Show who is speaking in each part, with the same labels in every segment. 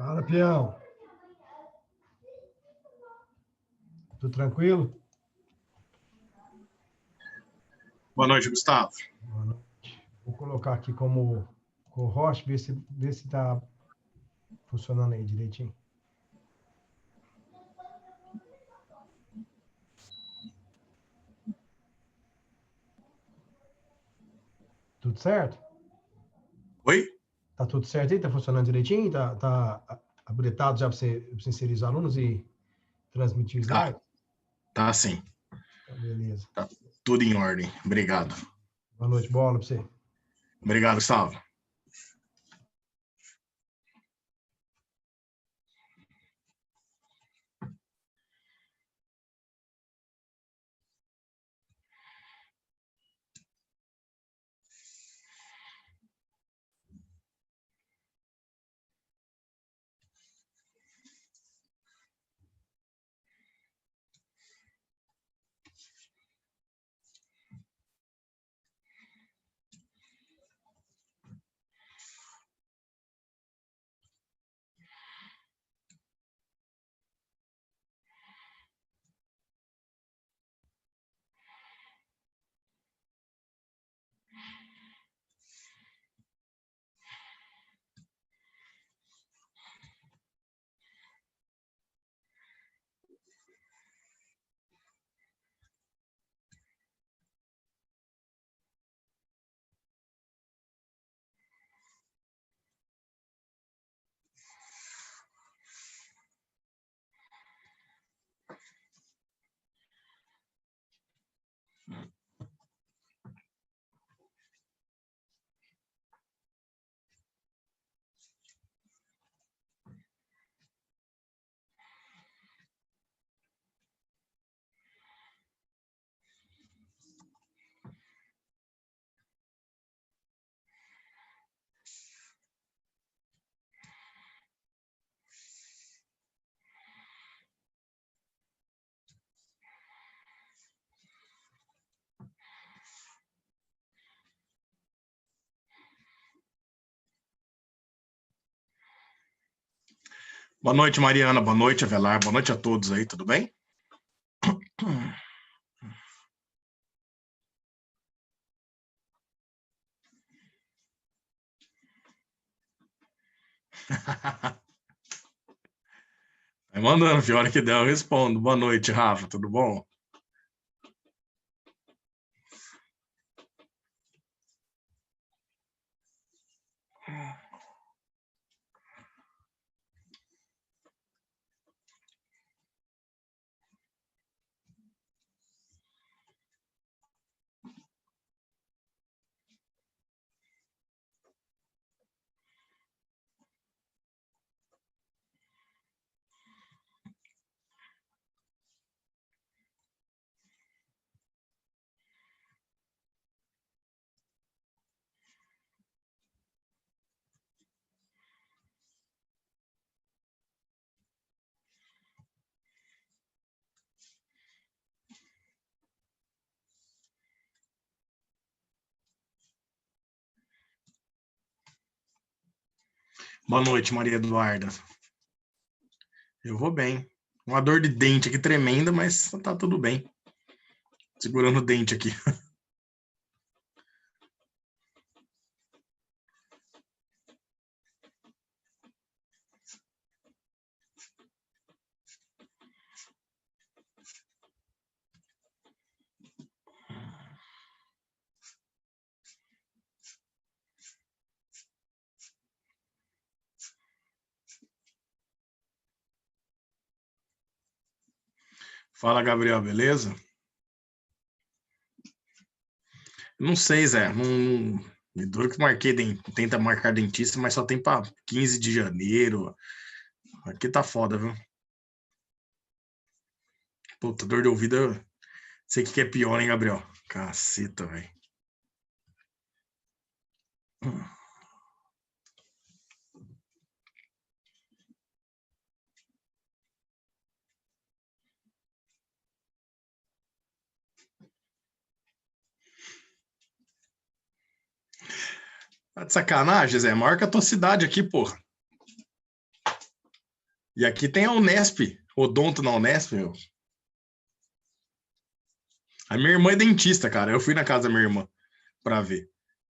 Speaker 1: Fala, peão. Tudo tranquilo?
Speaker 2: Boa noite, Gustavo.
Speaker 1: Boa noite. Vou colocar aqui como co-host, ver se tá funcionando aí direitinho. Tudo certo?
Speaker 2: Oi?
Speaker 1: Tá tudo certo aí? Tá funcionando direitinho? Tá habilitado já para você inserir os alunos e transmitir o
Speaker 2: Tá,
Speaker 1: slide?
Speaker 2: tá sim.
Speaker 1: Então, beleza.
Speaker 2: Tá tudo em ordem. Obrigado.
Speaker 1: Boa noite, bola para você.
Speaker 2: Obrigado, Gustavo. Boa noite, Mariana. Boa noite, Avelar. Boa noite a todos aí, tudo bem? Vai mandando, filho. A hora que der, eu respondo. Boa noite, Rafa. Tudo bom? Boa noite, Maria Eduarda. Eu vou bem. Uma dor de dente aqui tremenda, mas tá tudo bem. Segurando o dente aqui. Fala, Gabriel, beleza? Não sei, Zé. Me duro que marquei, tenta marcar dentista, mas só tem para 15 de janeiro. Aqui tá foda, viu? Puta, dor de ouvido, eu sei que é pior, hein, Gabriel? Caceta, velho. Tá de sacanagem, Zé? Marca a tua cidade aqui, porra. E aqui tem a Unesp, odonto na Unesp, meu. A minha irmã é dentista, cara. Eu fui na casa da minha irmã para ver.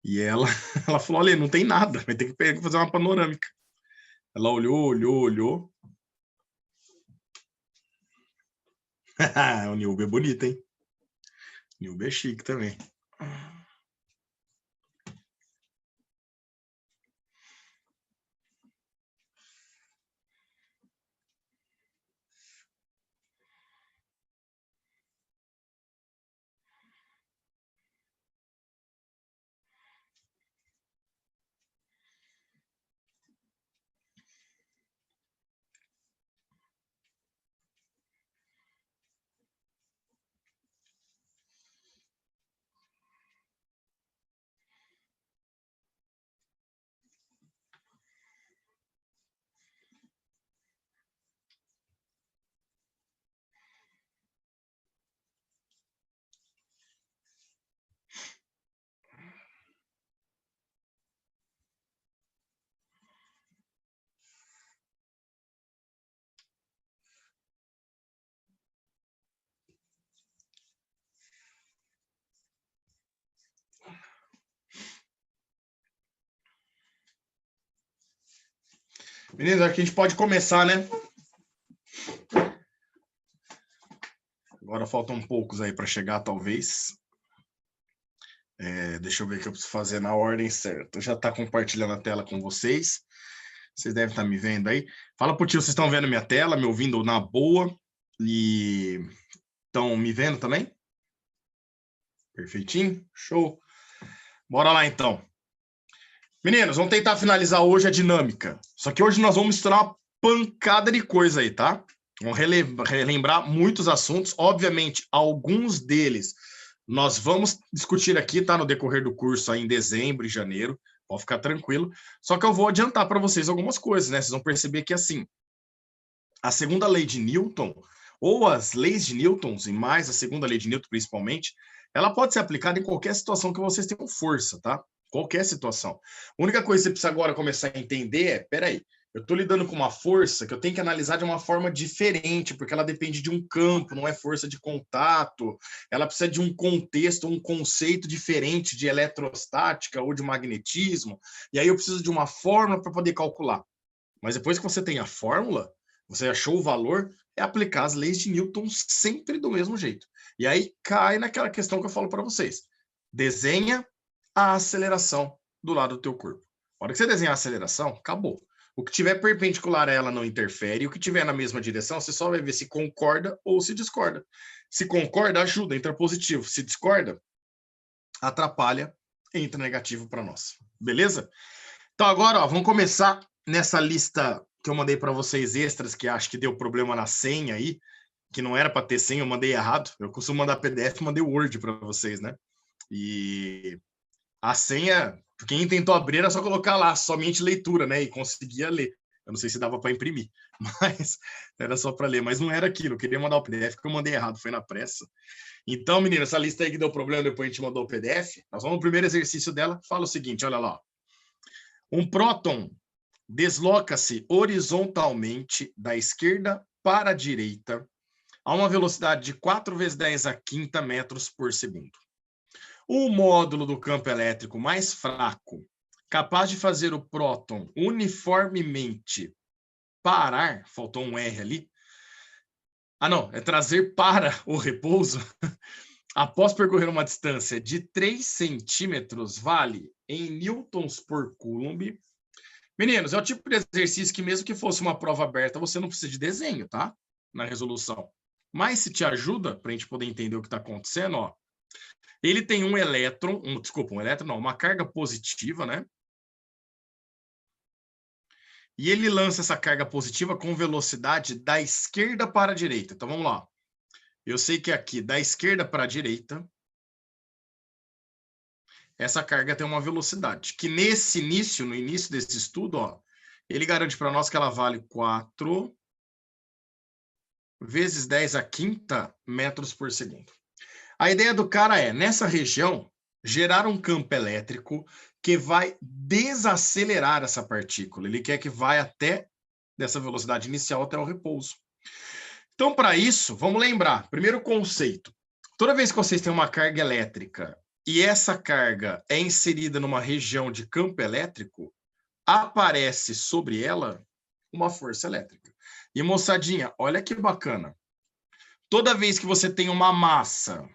Speaker 2: E ela falou, olha, não tem nada, vai ter que fazer uma panorâmica. Ela olhou. O Nilbe é bonito, hein? O Nilbe é chique também. Meninas, acho que a gente pode começar, né? Agora faltam poucos aí para chegar, talvez. Deixa eu ver o que eu preciso fazer na ordem certa. Já está compartilhando a tela com vocês. Vocês devem estar me vendo aí. Fala pro tio, vocês estão vendo minha tela, me ouvindo na boa? E estão me vendo também? Perfeitinho? Show. Bora lá, então. Meninos, vamos tentar finalizar hoje a dinâmica. Só que hoje nós vamos misturar uma pancada de coisa aí, tá? Vamos relembrar muitos assuntos. Obviamente, alguns deles nós vamos discutir aqui, tá? No decorrer do curso aí em dezembro e janeiro. Pode ficar tranquilo. Só que eu vou adiantar para vocês algumas coisas, né? Vocês vão perceber que, assim, a segunda lei de Newton, ou as leis de Newton, e mais a segunda lei de Newton principalmente, ela pode ser aplicada em qualquer situação que vocês tenham força, tá? Qualquer situação. A única coisa que você precisa agora começar a entender é, peraí, eu estou lidando com uma força que eu tenho que analisar de uma forma diferente, porque ela depende de um campo, não é força de contato, ela precisa de um contexto, um conceito diferente de eletrostática ou de magnetismo, e aí eu preciso de uma fórmula para poder calcular. Mas depois que você tem a fórmula, você achou o valor, é aplicar as leis de Newton sempre do mesmo jeito. E aí cai naquela questão que eu falo para vocês. Desenha a aceleração do lado do teu corpo. Na hora que você desenhar a aceleração, acabou. O que tiver perpendicular a ela não interfere, o que tiver na mesma direção, você só vai ver se concorda ou se discorda. Se concorda, ajuda, entra positivo. Se discorda, atrapalha, entra negativo para nós. Beleza? Então agora, ó, vamos começar nessa lista que eu mandei para vocês extras, que acho que deu problema na senha aí, que não era para ter senha, eu mandei errado. Eu costumo mandar PDF, mandei Word para vocês, né? E a senha, quem tentou abrir era só colocar lá, somente leitura, né? E conseguia ler. Eu não sei se dava para imprimir, mas era só para ler. Mas não era aquilo, eu queria mandar o PDF, que eu mandei errado, foi na pressa. Então, menina, essa lista aí que deu problema, depois a gente mandou o PDF. Nós vamos no primeiro exercício dela, fala o seguinte, olha lá. Um próton desloca-se horizontalmente da esquerda para a direita a uma velocidade de 4 vezes 10 a quinta metros por segundo. O módulo do campo elétrico mais fraco, capaz de fazer o próton uniformemente parar, faltou um R ali, é trazer para o repouso, após percorrer uma distância de 3 centímetros, vale em newtons por coulomb. Meninos, é o tipo de exercício que mesmo que fosse uma prova aberta, você não precisa de desenho, tá? Na resolução. Mas se te ajuda, para a gente poder entender o que está acontecendo, ó, ele tem um elétron, uma carga positiva, né? E ele lança essa carga positiva com velocidade da esquerda para a direita. Então, vamos lá. Eu sei que aqui, da esquerda para a direita, essa carga tem uma velocidade, que no início desse estudo, ó, ele garante para nós que ela vale 4 vezes 10 a quinta metros por segundo. A ideia do cara é, nessa região, gerar um campo elétrico que vai desacelerar essa partícula. Ele quer que vá até dessa velocidade inicial até o repouso. Então, para isso, vamos lembrar, primeiro conceito. Toda vez que vocês têm uma carga elétrica e essa carga é inserida numa região de campo elétrico, aparece sobre ela uma força elétrica. E, moçadinha, olha que bacana. Toda vez que você tem uma massa,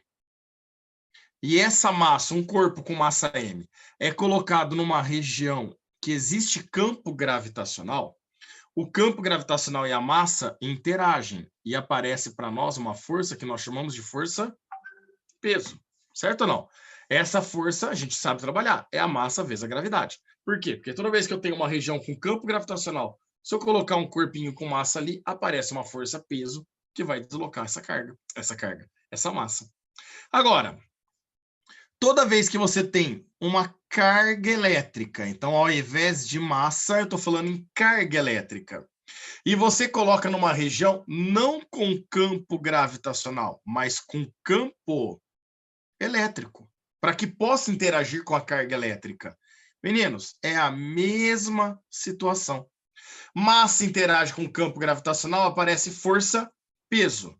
Speaker 2: e essa massa, um corpo com massa M, é colocado numa região que existe campo gravitacional, o campo gravitacional e a massa interagem e aparece para nós uma força que nós chamamos de força peso, certo ou não? Essa força a gente sabe trabalhar, é a massa vezes a gravidade. Por quê? Porque toda vez que eu tenho uma região com campo gravitacional, se eu colocar um corpinho com massa ali, aparece uma força peso que vai deslocar essa massa. Agora, toda vez que você tem uma carga elétrica, então ao invés de massa, eu estou falando em carga elétrica, e você coloca numa região não com campo gravitacional, mas com campo elétrico, para que possa interagir com a carga elétrica. Meninos, é a mesma situação. Massa interage com campo gravitacional, aparece força, peso.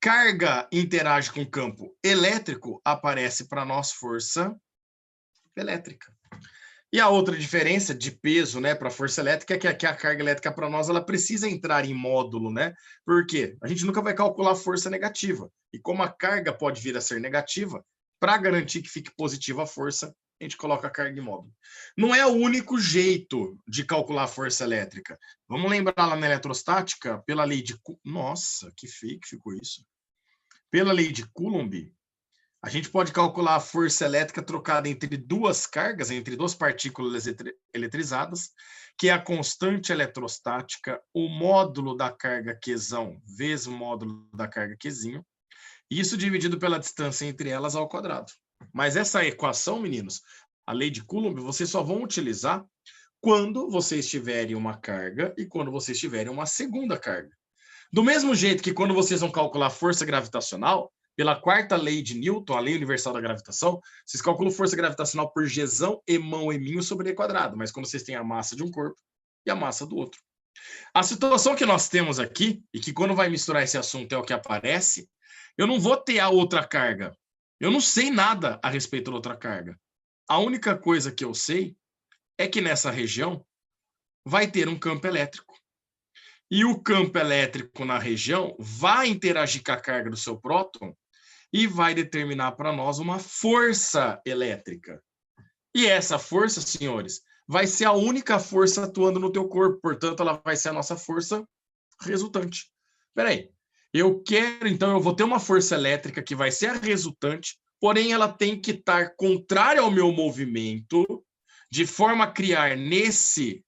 Speaker 2: Carga interage com campo elétrico, aparece para nós força elétrica. E a outra diferença de peso, né, para força elétrica é que a carga elétrica para nós ela precisa entrar em módulo, né? Por quê? A gente nunca vai calcular força negativa. E como a carga pode vir a ser negativa, para garantir que fique positiva a força, a gente coloca a carga em módulo. Não é o único jeito de calcular a força elétrica. Vamos lembrar lá na eletrostática, pela lei de... Nossa, que feio que ficou isso. Pela lei de Coulomb, a gente pode calcular a força elétrica trocada entre duas cargas, entre duas partículas eletrizadas, que é a constante eletrostática, o módulo da carga Qzão vezes o módulo da carga Qzinho, isso dividido pela distância entre elas ao quadrado. Mas essa equação, meninos, a lei de Coulomb, vocês só vão utilizar quando vocês tiverem uma carga e quando vocês tiverem uma segunda carga. Do mesmo jeito que quando vocês vão calcular força gravitacional, pela quarta lei de Newton, a lei universal da gravitação, vocês calculam força gravitacional por Gzão e mão eminho sobre E quadrado, mas quando vocês têm a massa de um corpo e a massa do outro. A situação que nós temos aqui, e que quando vai misturar esse assunto é o que aparece, eu não vou ter a outra carga. Eu não sei nada a respeito da outra carga. A única coisa que eu sei é que nessa região vai ter um campo elétrico. E o campo elétrico na região vai interagir com a carga do seu próton e vai determinar para nós uma força elétrica. E essa força, senhores, vai ser a única força atuando no teu corpo. Portanto, ela vai ser a nossa força resultante. Espera aí. Eu vou ter uma força elétrica que vai ser a resultante, porém ela tem que estar contrária ao meu movimento, de forma a criar nesse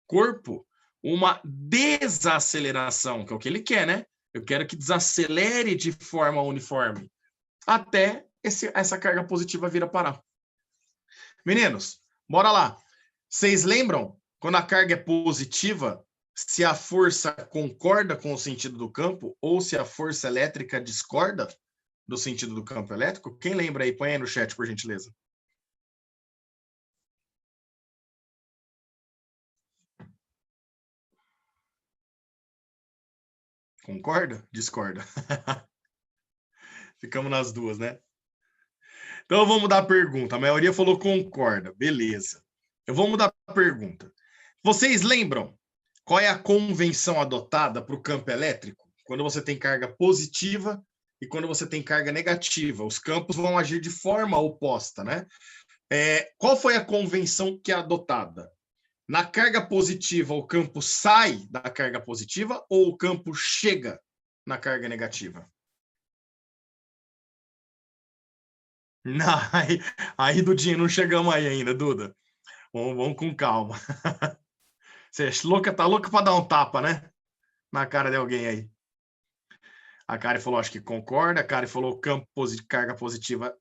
Speaker 2: corpo uma desaceleração, que é o que ele quer, né? Eu quero que desacelere de forma uniforme, até essa carga positiva vir a parar. Meninos, bora lá. Vocês lembram, quando a carga é positiva, se a força concorda com o sentido do campo ou se a força elétrica discorda do sentido do campo elétrico? Quem lembra aí? Põe aí no chat, por gentileza. Concorda? Discorda. Ficamos nas duas, né? Então, vamos mudar a pergunta. A maioria falou concorda. Beleza. Eu vou mudar a pergunta. Vocês lembram qual é a convenção adotada para o campo elétrico? Quando você tem carga positiva e quando você tem carga negativa. Os campos vão agir de forma oposta, né? Qual foi a convenção que é adotada? Na carga positiva, o campo sai da carga positiva ou o campo chega na carga negativa? Não, aí Dudinho, não chegamos aí ainda, Duda. Vamos com calma. Você tá louca para dar um tapa, né? Na cara de alguém aí. A Kari falou, acho que concorda. A Kari falou, carga positiva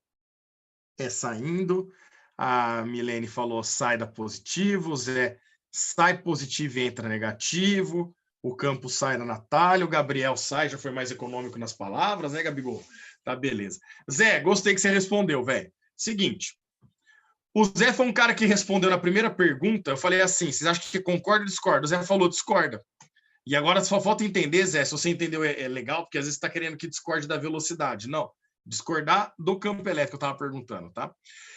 Speaker 2: é saindo. A Milene falou, sai da positivo. O Zé, sai positivo e entra negativo. O campo sai da Natália. O Gabriel sai, já foi mais econômico nas palavras, né, Gabigol? Tá, beleza. Zé, gostei que você respondeu, velho. Seguinte, o Zé foi um cara que respondeu na primeira pergunta, eu falei assim, vocês acham que concorda ou discorda? O Zé falou, discorda. E agora só falta entender, Zé, se você entendeu é legal, porque às vezes você está querendo que discorde da velocidade. Não, discordar do campo elétrico que eu estava perguntando, tá?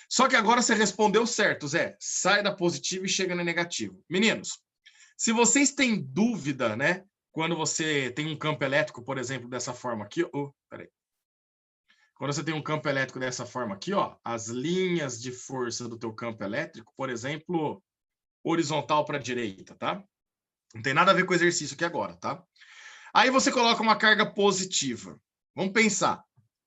Speaker 2: Só que agora você respondeu certo, Zé. Sai da positiva e chega na negativa. Meninos, se vocês têm dúvida, né? Quando você tem um campo elétrico, por exemplo, dessa forma aqui... peraí. Quando você tem um campo elétrico dessa forma aqui, ó, as linhas de força do teu campo elétrico, por exemplo, horizontal para a direita, tá? Não tem nada a ver com o exercício aqui agora, tá? Aí você coloca uma carga positiva. Vamos pensar.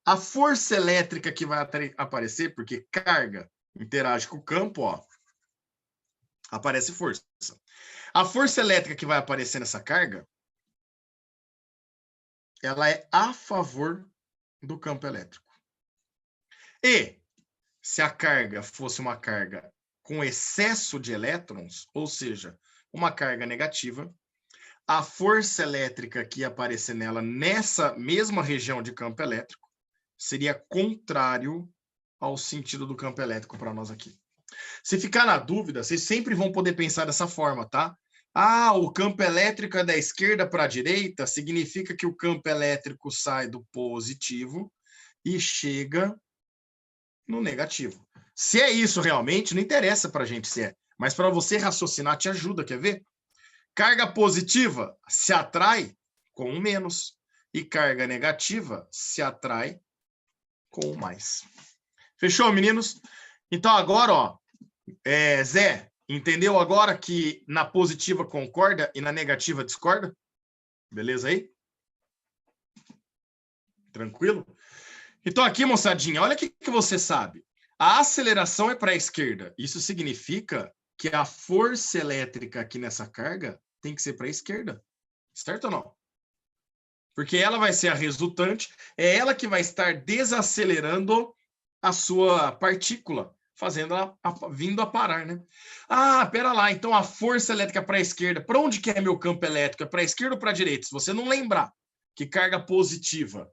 Speaker 2: A força elétrica que vai aparecer, porque carga interage com o campo, ó, aparece força. A força elétrica que vai aparecer nessa carga, ela é a favor do campo elétrico. E se a carga fosse uma carga com excesso de elétrons, ou seja, uma carga negativa, a força elétrica que ia aparecer nela nessa mesma região de campo elétrico seria contrário ao sentido do campo elétrico para nós aqui. Se ficar na dúvida, vocês sempre vão poder pensar dessa forma, tá? Ah, o campo elétrico é da esquerda para a direita, significa que o campo elétrico sai do positivo e chega no negativo. Se é isso realmente, não interessa para a gente se é, mas para você raciocinar te ajuda, quer ver? Carga positiva se atrai com um menos e carga negativa se atrai com um mais. Fechou, meninos? Então agora, ó, Zé, entendeu agora que na positiva concorda e na negativa discorda? Beleza aí? Tranquilo? Então aqui, moçadinha, olha o que você sabe. A aceleração é para a esquerda. Isso significa que a força elétrica aqui nessa carga tem que ser para a esquerda. Certo ou não? Porque ela vai ser a resultante, é ela que vai estar desacelerando a sua partícula, fazendo ela vindo a parar, né? Ah, pera lá, então a força elétrica para a esquerda, para onde que é meu campo elétrico? É para a esquerda ou para a direita? Se você não lembrar que carga positiva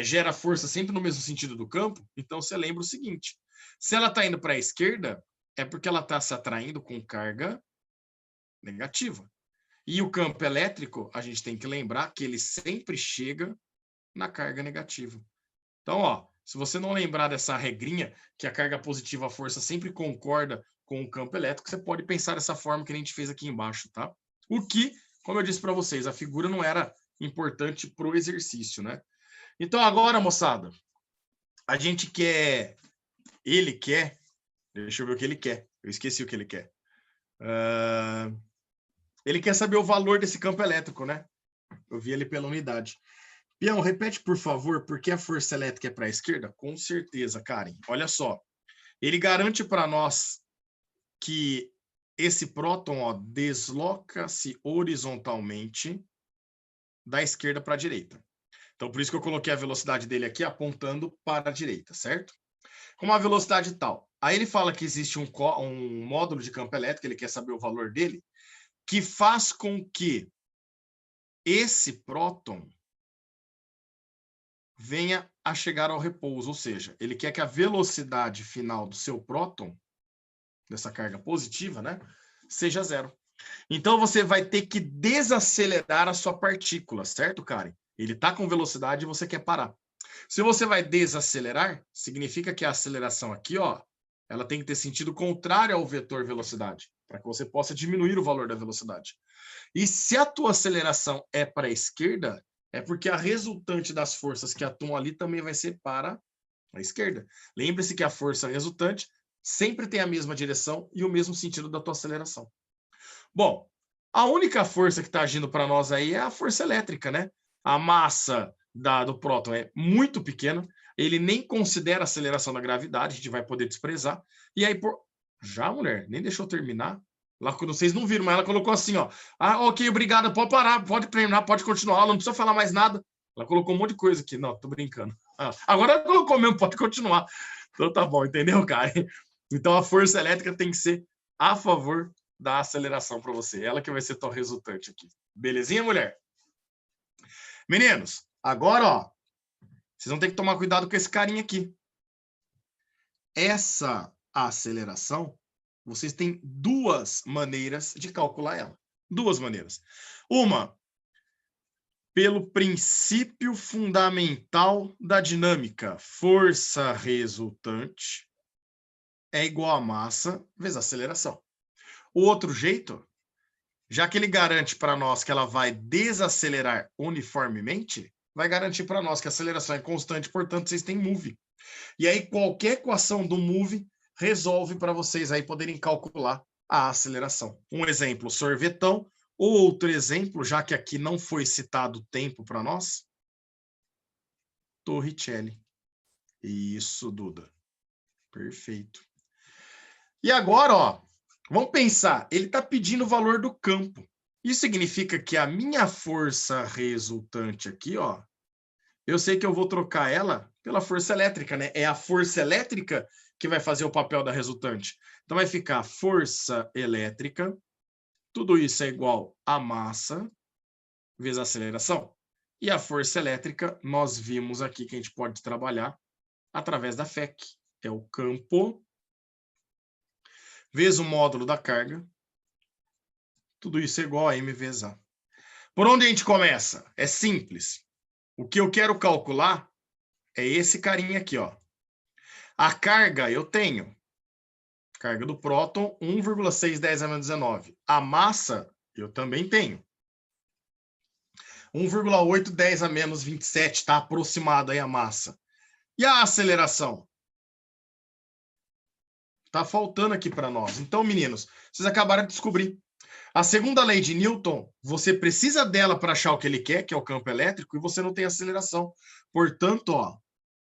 Speaker 2: gera força sempre no mesmo sentido do campo, então você lembra o seguinte, se ela está indo para a esquerda, é porque ela está se atraindo com carga negativa. E o campo elétrico, a gente tem que lembrar que ele sempre chega na carga negativa. Então, ó, se você não lembrar dessa regrinha, que a carga positiva, a força sempre concorda com o campo elétrico, você pode pensar dessa forma que a gente fez aqui embaixo, tá? O que, como eu disse para vocês, a figura não era importante para o exercício, né? Então, agora, moçada, a gente quer... Ele quer... Deixa eu ver o que ele quer. Eu esqueci o que ele quer. Ele quer saber o valor desse campo elétrico, né? Eu vi ele pela unidade. Pião, repete, por favor, por que a força elétrica é para a esquerda? Com certeza, Karen. Olha só. Ele garante para nós que esse próton, ó, desloca-se horizontalmente da esquerda para a direita. Então, por isso que eu coloquei a velocidade dele aqui apontando para a direita, certo? Com uma velocidade tal. Aí ele fala que existe um módulo de campo elétrico, ele quer saber o valor dele, que faz com que esse próton venha a chegar ao repouso, ou seja, ele quer que a velocidade final do seu próton, dessa carga positiva, né, seja zero. Então, você vai ter que desacelerar a sua partícula, certo, Karen? Ele está com velocidade e você quer parar. Se você vai desacelerar, significa que a aceleração aqui, ó, ela tem que ter sentido contrário ao vetor velocidade, para que você possa diminuir o valor da velocidade. E se a tua aceleração é para a esquerda, é porque a resultante das forças que atuam ali também vai ser para a esquerda. Lembre-se que a força resultante sempre tem a mesma direção e o mesmo sentido da tua aceleração. Bom, a única força que está agindo para nós aí é a força elétrica, né? A massa do próton é muito pequena, ele nem considera a aceleração da gravidade, a gente vai poder desprezar. E aí, já, mulher, nem deixou eu terminar. Lá, quando vocês não viram, mas ela colocou assim, ó. Ah, ok, obrigada, pode parar, pode terminar, pode continuar, não precisa falar mais nada. Ela colocou um monte de coisa aqui. Não, tô brincando. Ah, agora ela colocou mesmo, pode continuar. Então tá bom, entendeu, cara? Então a força elétrica tem que ser a favor da aceleração para você. Ela que vai ser tua resultante aqui. Belezinha, mulher? Meninos, agora, ó, vocês vão ter que tomar cuidado com esse carinha aqui. Essa aceleração, vocês têm duas maneiras de calcular ela. Duas maneiras. Uma pelo princípio fundamental da dinâmica. Força resultante é igual a massa vezes a aceleração. O outro jeito, já que ele garante para nós que ela vai desacelerar uniformemente, vai garantir para nós que a aceleração é constante, portanto, vocês têm move. E aí, qualquer equação do move resolve para vocês aí poderem calcular a aceleração. Um exemplo, sorvetão. Outro exemplo, já que aqui não foi citado tempo para nós, Torricelli. Isso, Duda. Perfeito. E agora, ó, vamos pensar, ele está pedindo o valor do campo. Isso significa que a minha força resultante aqui, ó, eu sei que eu vou trocar ela pela força elétrica, né? É a força elétrica que vai fazer o papel da resultante. Então vai ficar força elétrica, tudo isso é igual a massa vezes a aceleração. E a força elétrica, nós vimos aqui que a gente pode trabalhar através da FEC. É o campo vezes o módulo da carga. Tudo isso é igual a M vezes A. Por onde a gente começa? É simples. O que eu quero calcular é esse carinha aqui, ó. A carga eu tenho. Carga do próton, 1,610 a menos 19. A massa eu também tenho. 1,810 a menos 27, está aproximado aí a massa. E a aceleração? Está faltando aqui para nós. Então, meninos, vocês acabaram de descobrir. A segunda lei de Newton, você precisa dela para achar o que ele quer, que é o campo elétrico, e você não tem aceleração. Portanto, ó,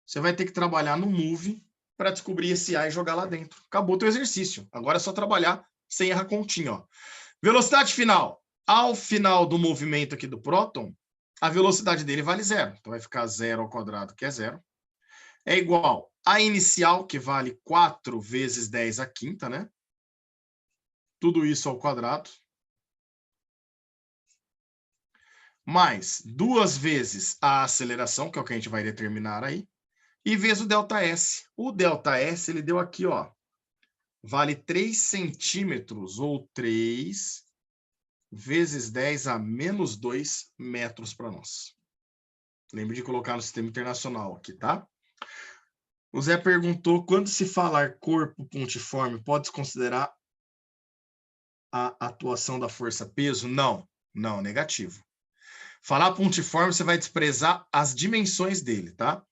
Speaker 2: você vai ter que trabalhar no move para descobrir esse A e jogar lá dentro. Acabou o teu exercício. Agora é só trabalhar sem errar continha, ó. Velocidade final. Ao final do movimento aqui do próton, a velocidade dele vale zero. Então vai ficar zero ao quadrado, que é zero. É igual a inicial, que vale 4 vezes 10 à quinta, né? Tudo isso ao quadrado. Mais 2 vezes a aceleração, que é o que a gente vai determinar aí, e vezes o ΔS. O ΔS, ele deu aqui, ó, vale 3 centímetros, ou 3 vezes 10 a menos 2 metros para nós. Lembre de colocar no sistema internacional aqui, tá? O Zé perguntou, quando se falar corpo pontiforme, pode-se considerar a atuação da força-peso? Não, não, negativo. Falar pontiforme, você vai desprezar as dimensões dele, tá?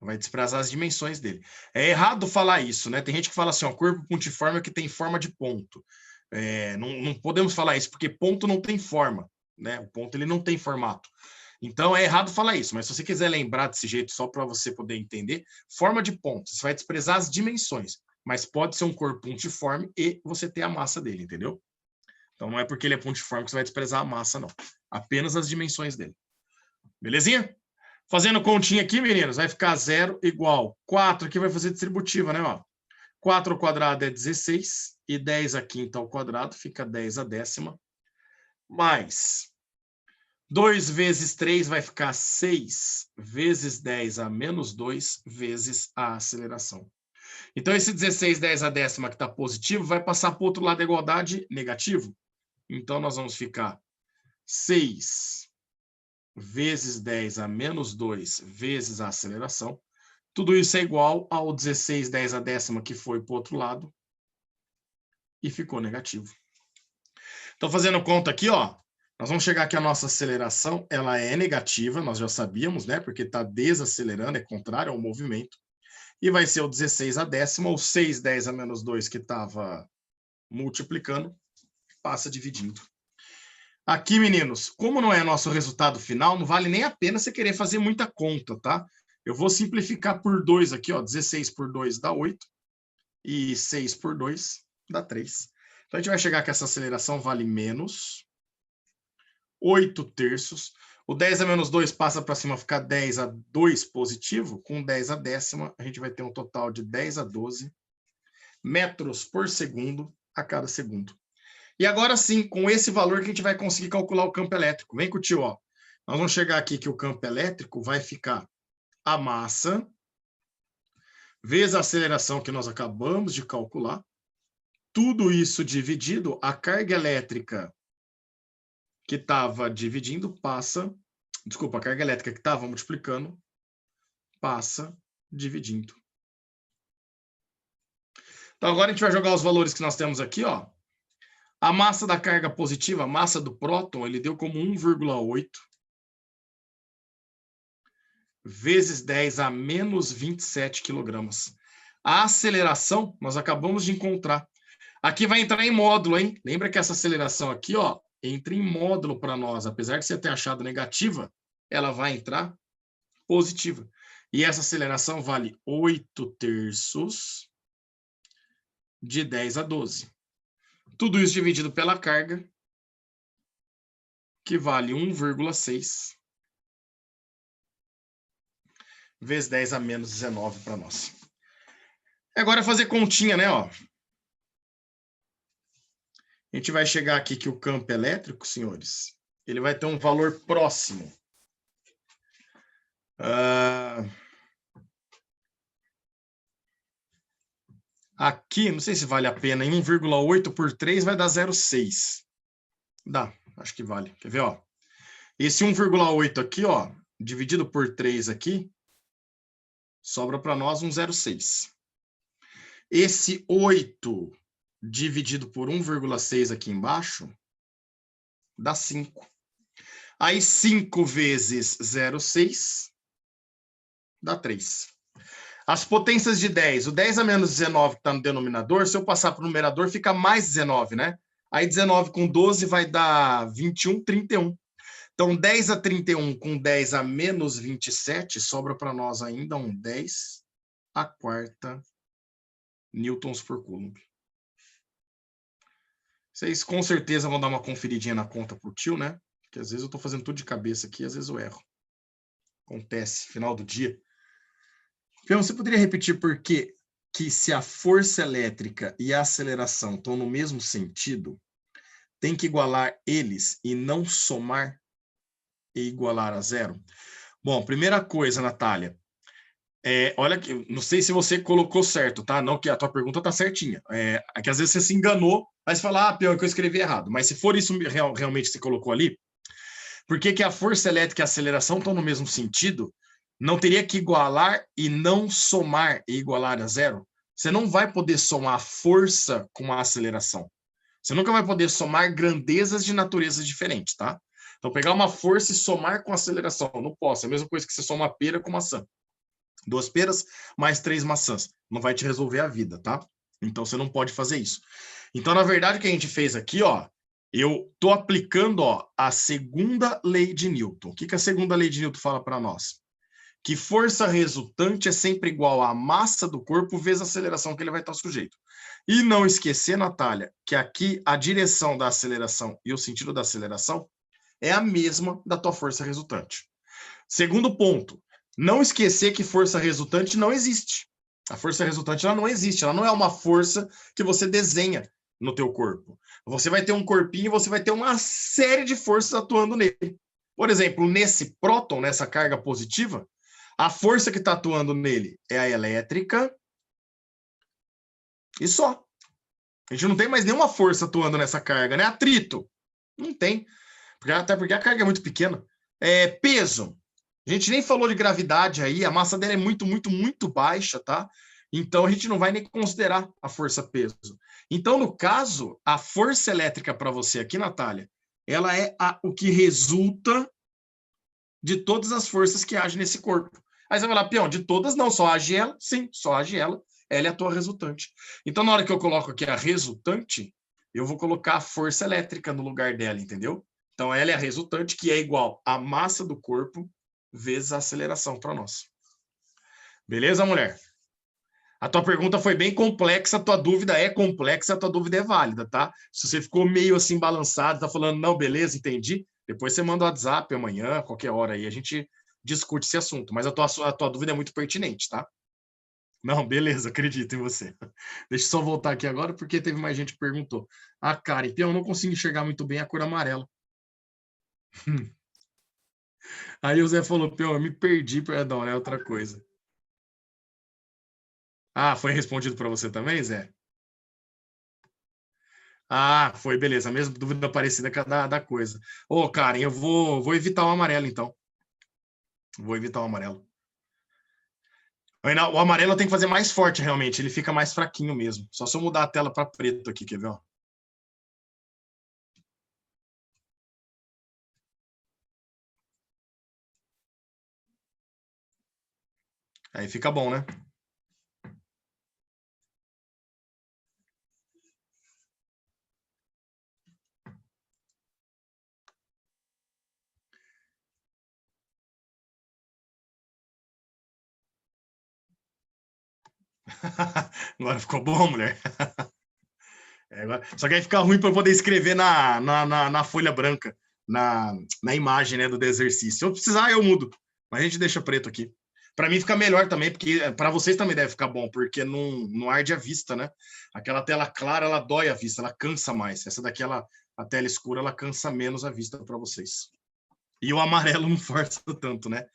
Speaker 2: Vai desprezar as dimensões dele. É errado falar isso, né? Tem gente que fala assim, ó, corpo pontiforme é que tem forma de ponto. Não podemos falar isso, porque ponto não tem forma, né? O ponto ele não tem formato. Então é errado falar isso, mas se você quiser lembrar desse jeito só para você poder entender, forma de ponto, você vai desprezar as dimensões, mas pode ser um corpo pontiforme e você ter a massa dele, entendeu? Então não é porque ele é pontiforme que você vai desprezar a massa, não. Apenas as dimensões dele. Belezinha? Fazendo continha aqui, meninos, vai ficar 0 igual 4, aqui vai fazer distributiva, né? Ó. 4 ao quadrado é 16, e 10 à quinta ao quadrado fica 10 à décima, mais 2 vezes 3 vai ficar 6 vezes 10 a menos 2 vezes a aceleração. Então, esse 16 10 a décima que está positivo vai passar para o outro lado da igualdade negativo. Então, nós vamos ficar 6 vezes 10 a menos 2 vezes a aceleração. Tudo isso é igual ao 16 10 a décima que foi para o outro lado e ficou negativo. Então, fazendo conta aqui, ó, nós vamos chegar aqui a nossa aceleração, ela é negativa, nós já sabíamos, né? Porque está desacelerando, é contrário ao movimento. E vai ser o 16 a décima, ou 6 10 a menos 2 que estava multiplicando, passa dividindo. Aqui, meninos, como não é nosso resultado final, não vale nem a pena você querer fazer muita conta, tá? Eu vou simplificar por 2 aqui, ó. 16 por 2 dá 8. E 6 por 2 dá 3. Então, a gente vai chegar que essa aceleração vale menos 8 terços. O 10 a menos 2 passa para cima, fica 10 a 2 positivo. Com 10 a décima, a gente vai ter um total de 10 a 12 metros por segundo a cada segundo. E agora sim, com esse valor que a gente vai conseguir calcular o campo elétrico. Vem com o tio, ó. Nós vamos chegar aqui que o campo elétrico vai ficar a massa vezes a aceleração que nós acabamos de calcular. Tudo isso dividido, a carga elétrica que estava dividindo passa desculpa, a carga elétrica que estava multiplicando, passa dividindo. Então, agora a gente vai jogar os valores que nós temos aqui, ó. A massa da carga positiva, a massa do próton, ele deu como 1,8 vezes 10 a menos 27 quilogramas. A aceleração, nós acabamos de encontrar. Aqui vai entrar em módulo, hein? Lembra que essa aceleração aqui, ó, entra em módulo para nós. Apesar de você ter achado negativa, ela vai entrar positiva. E essa aceleração vale 8/3 de 10 a 12. Tudo isso dividido pela carga, que vale 1,6 vezes 10 a menos 19 para nós. Agora é fazer continha, né? Ó. A gente vai chegar aqui que o campo elétrico, senhores, ele vai ter um valor próximo. Aqui, não sei se vale a pena, em 1,8 por 3 vai dar 0,6. Dá, acho que vale. Quer ver, ó? Esse 1,8 aqui, ó, dividido por 3 aqui, sobra para nós um 0,6. Esse 8 dividido por 1,6 aqui embaixo, dá 5. Aí 5 vezes 0,6 dá 3. As potências de 10, o 10 a menos 19 que está no denominador, se eu passar para o numerador, fica mais 19, né? Aí 19 com 12 vai dar 21, 31. Então, 10 a 31 com 10 a menos 27, sobra para nós ainda um 10 a quarta newtons por coulomb. Vocês com certeza vão dar uma conferidinha na conta por tio, né? Porque às vezes eu estou fazendo tudo de cabeça aqui, às vezes eu erro. Acontece, final do dia. Então, você poderia repetir por que se a força elétrica e a aceleração estão no mesmo sentido, tem que igualar eles e não somar e igualar a zero? Bom, primeira coisa, Natália, olha que não sei se você colocou certo, tá? Não, que a tua pergunta tá certinha. É que às vezes você se enganou, aí você fala, pior que eu escrevi errado. Mas se for isso realmente que você colocou ali, por que a força elétrica e a aceleração estão no mesmo sentido? Não teria que igualar e não somar e igualar a zero? Você não vai poder somar a força com a aceleração. Você nunca vai poder somar grandezas de naturezas diferentes, tá? Então, pegar uma força e somar com a aceleração, não posso. É a mesma coisa que você soma uma pera com maçã. 2 peras mais 3 maçãs. Não vai te resolver a vida, tá? Então, você não pode fazer isso. Então, na verdade, o que a gente fez aqui, ó, eu estou aplicando, ó, a segunda lei de Newton. O que a segunda lei de Newton fala para nós? Que força resultante é sempre igual à massa do corpo vezes a aceleração que ele vai estar sujeito. E não esquecer, Natália, que aqui a direção da aceleração e o sentido da aceleração é a mesma da tua força resultante. Segundo ponto, não esquecer que força resultante não existe. A força resultante ela não existe, ela não é uma força que você desenha no teu corpo. Você vai ter um corpinho e você vai ter uma série de forças atuando nele. Por exemplo, nesse próton, nessa carga positiva, a força que está atuando nele é a elétrica e só. A gente não tem mais nenhuma força atuando nessa carga, né? Atrito. Não tem. Até porque a carga é muito pequena. Peso. A gente nem falou de gravidade aí, a massa dela é muito, muito, muito baixa, tá? Então a gente não vai nem considerar a força peso. Então, no caso, a força elétrica para você aqui, Natália, ela é o que resulta de todas as forças que agem nesse corpo. Aí você vai falar, peão, de todas não, só age ela? Sim, só age ela. Ela é a tua resultante. Então, na hora que eu coloco aqui a resultante, eu vou colocar a força elétrica no lugar dela, entendeu? Então, ela é a resultante, que é igual à massa do corpo vezes a aceleração para nós. Beleza, mulher? A tua pergunta foi bem complexa, a tua dúvida é complexa, a tua dúvida é válida, tá? Se você ficou meio assim balançado, tá falando, não, beleza, entendi, depois você manda o WhatsApp amanhã, qualquer hora aí, a gente discute esse assunto. Mas a tua dúvida é muito pertinente, tá? Não, beleza, acredito em você. Deixa eu só voltar aqui agora, porque teve mais gente que perguntou. Ah, cara, então eu não consigo enxergar muito bem a cor amarela. Aí o Zé falou, eu me perdi, perdão, é outra coisa. Ah, foi respondido para você também, Zé? Ah, foi, beleza. A mesma dúvida parecida com a da coisa. Ô, Karen, eu vou evitar o amarelo, então. Vou evitar o amarelo. O amarelo tem que fazer mais forte, realmente. Ele fica mais fraquinho mesmo. Só se eu mudar a tela para preto aqui, quer ver? Ó? Aí fica bom, né? Agora ficou bom, mulher? Só que aí fica ruim para eu poder escrever na folha branca, na imagem, né, do exercício. Se eu precisar, eu mudo. Mas a gente deixa preto aqui. Para mim fica melhor também, porque para vocês também deve ficar bom, porque não arde a vista, né? Aquela tela clara, ela dói a vista, ela cansa mais. Essa daqui, a tela escura, ela cansa menos a vista para vocês. E o amarelo não força tanto, né?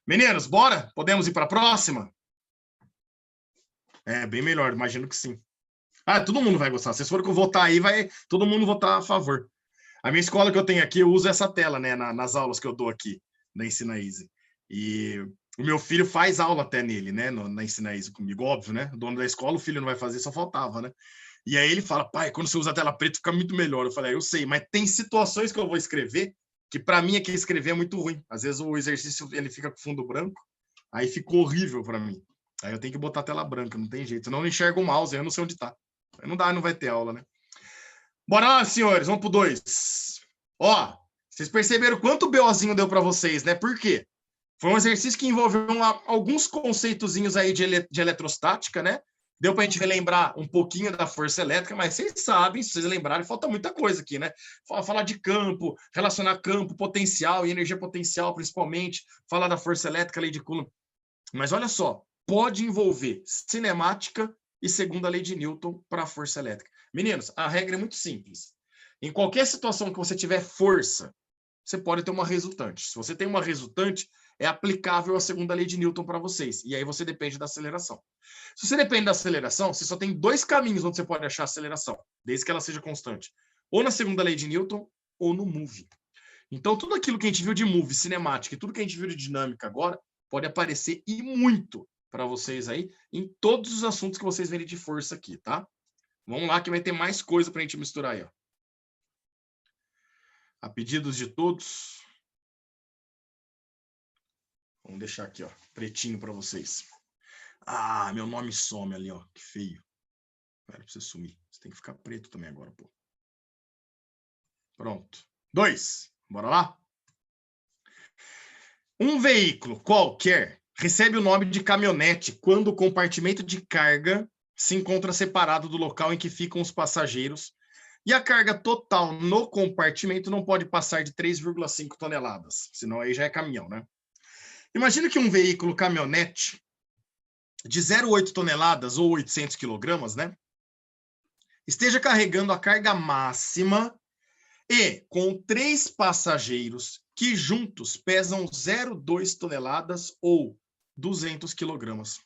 Speaker 2: Meninos, bora? Podemos ir para a próxima? É, bem melhor, imagino que sim. Ah, todo mundo vai gostar. Se vocês forem votar aí, vai todo mundo votar a favor. A minha escola que eu tenho aqui, eu uso essa tela, né, nas aulas que eu dou aqui, na Ensina Easy. E o meu filho faz aula até nele, né, na Ensina Easy comigo, óbvio, né? O dono da escola, o filho não vai fazer, só faltava, né? E aí ele fala, pai, quando você usa a tela preta fica muito melhor. Eu falei, eu sei, mas tem situações que eu vou escrever que para mim aqui escrever é muito ruim. Às vezes o exercício ele fica com fundo branco, aí ficou horrível para mim. Aí eu tenho que botar a tela branca, não tem jeito. Senão eu não enxergo o mouse, eu não sei onde tá. Não dá, não vai ter aula, né? Bora lá, senhores, vamos pro 2. Ó, vocês perceberam quanto BOzinho deu para vocês, né? Por quê? Foi um exercício que envolveu alguns conceitozinhos aí de eletrostática, né? Deu para a gente relembrar um pouquinho da força elétrica, mas vocês sabem, se vocês lembrarem, falta muita coisa aqui, né? Falar de campo, relacionar campo, potencial e energia potencial, principalmente, falar da força elétrica, lei de Coulomb. Mas olha só, pode envolver cinemática e segunda lei de Newton para a força elétrica. Meninos, a regra é muito simples. Em qualquer situação que você tiver força, você pode ter uma resultante. Se você tem uma resultante, é aplicável a segunda lei de Newton para vocês. E aí você depende da aceleração. Se você depende da aceleração, você só tem dois caminhos onde você pode achar a aceleração, desde que ela seja constante. Ou na segunda lei de Newton, ou no move. Então, tudo aquilo que a gente viu de move, cinemática, e tudo que a gente viu de dinâmica agora, pode aparecer e muito para vocês aí, em todos os assuntos que vocês verem de força aqui, tá? Vamos lá que vai ter mais coisa para a gente misturar aí, ó. A pedidos de todos. Vamos deixar aqui, ó, pretinho para vocês. Ah, meu nome some ali, ó, que feio. Espera pra você sumir. Você tem que ficar preto também agora, pô. Pronto. 2. Bora lá? Um veículo qualquer recebe o nome de caminhonete quando o compartimento de carga se encontra separado do local em que ficam os passageiros e a carga total no compartimento não pode passar de 3,5 toneladas, senão aí já é caminhão, né? Imagina que um veículo caminhonete de 0,8 toneladas ou 800 quilogramas, né? Esteja carregando a carga máxima e com 3 passageiros que juntos pesam 0,2 toneladas ou 200 quilogramas.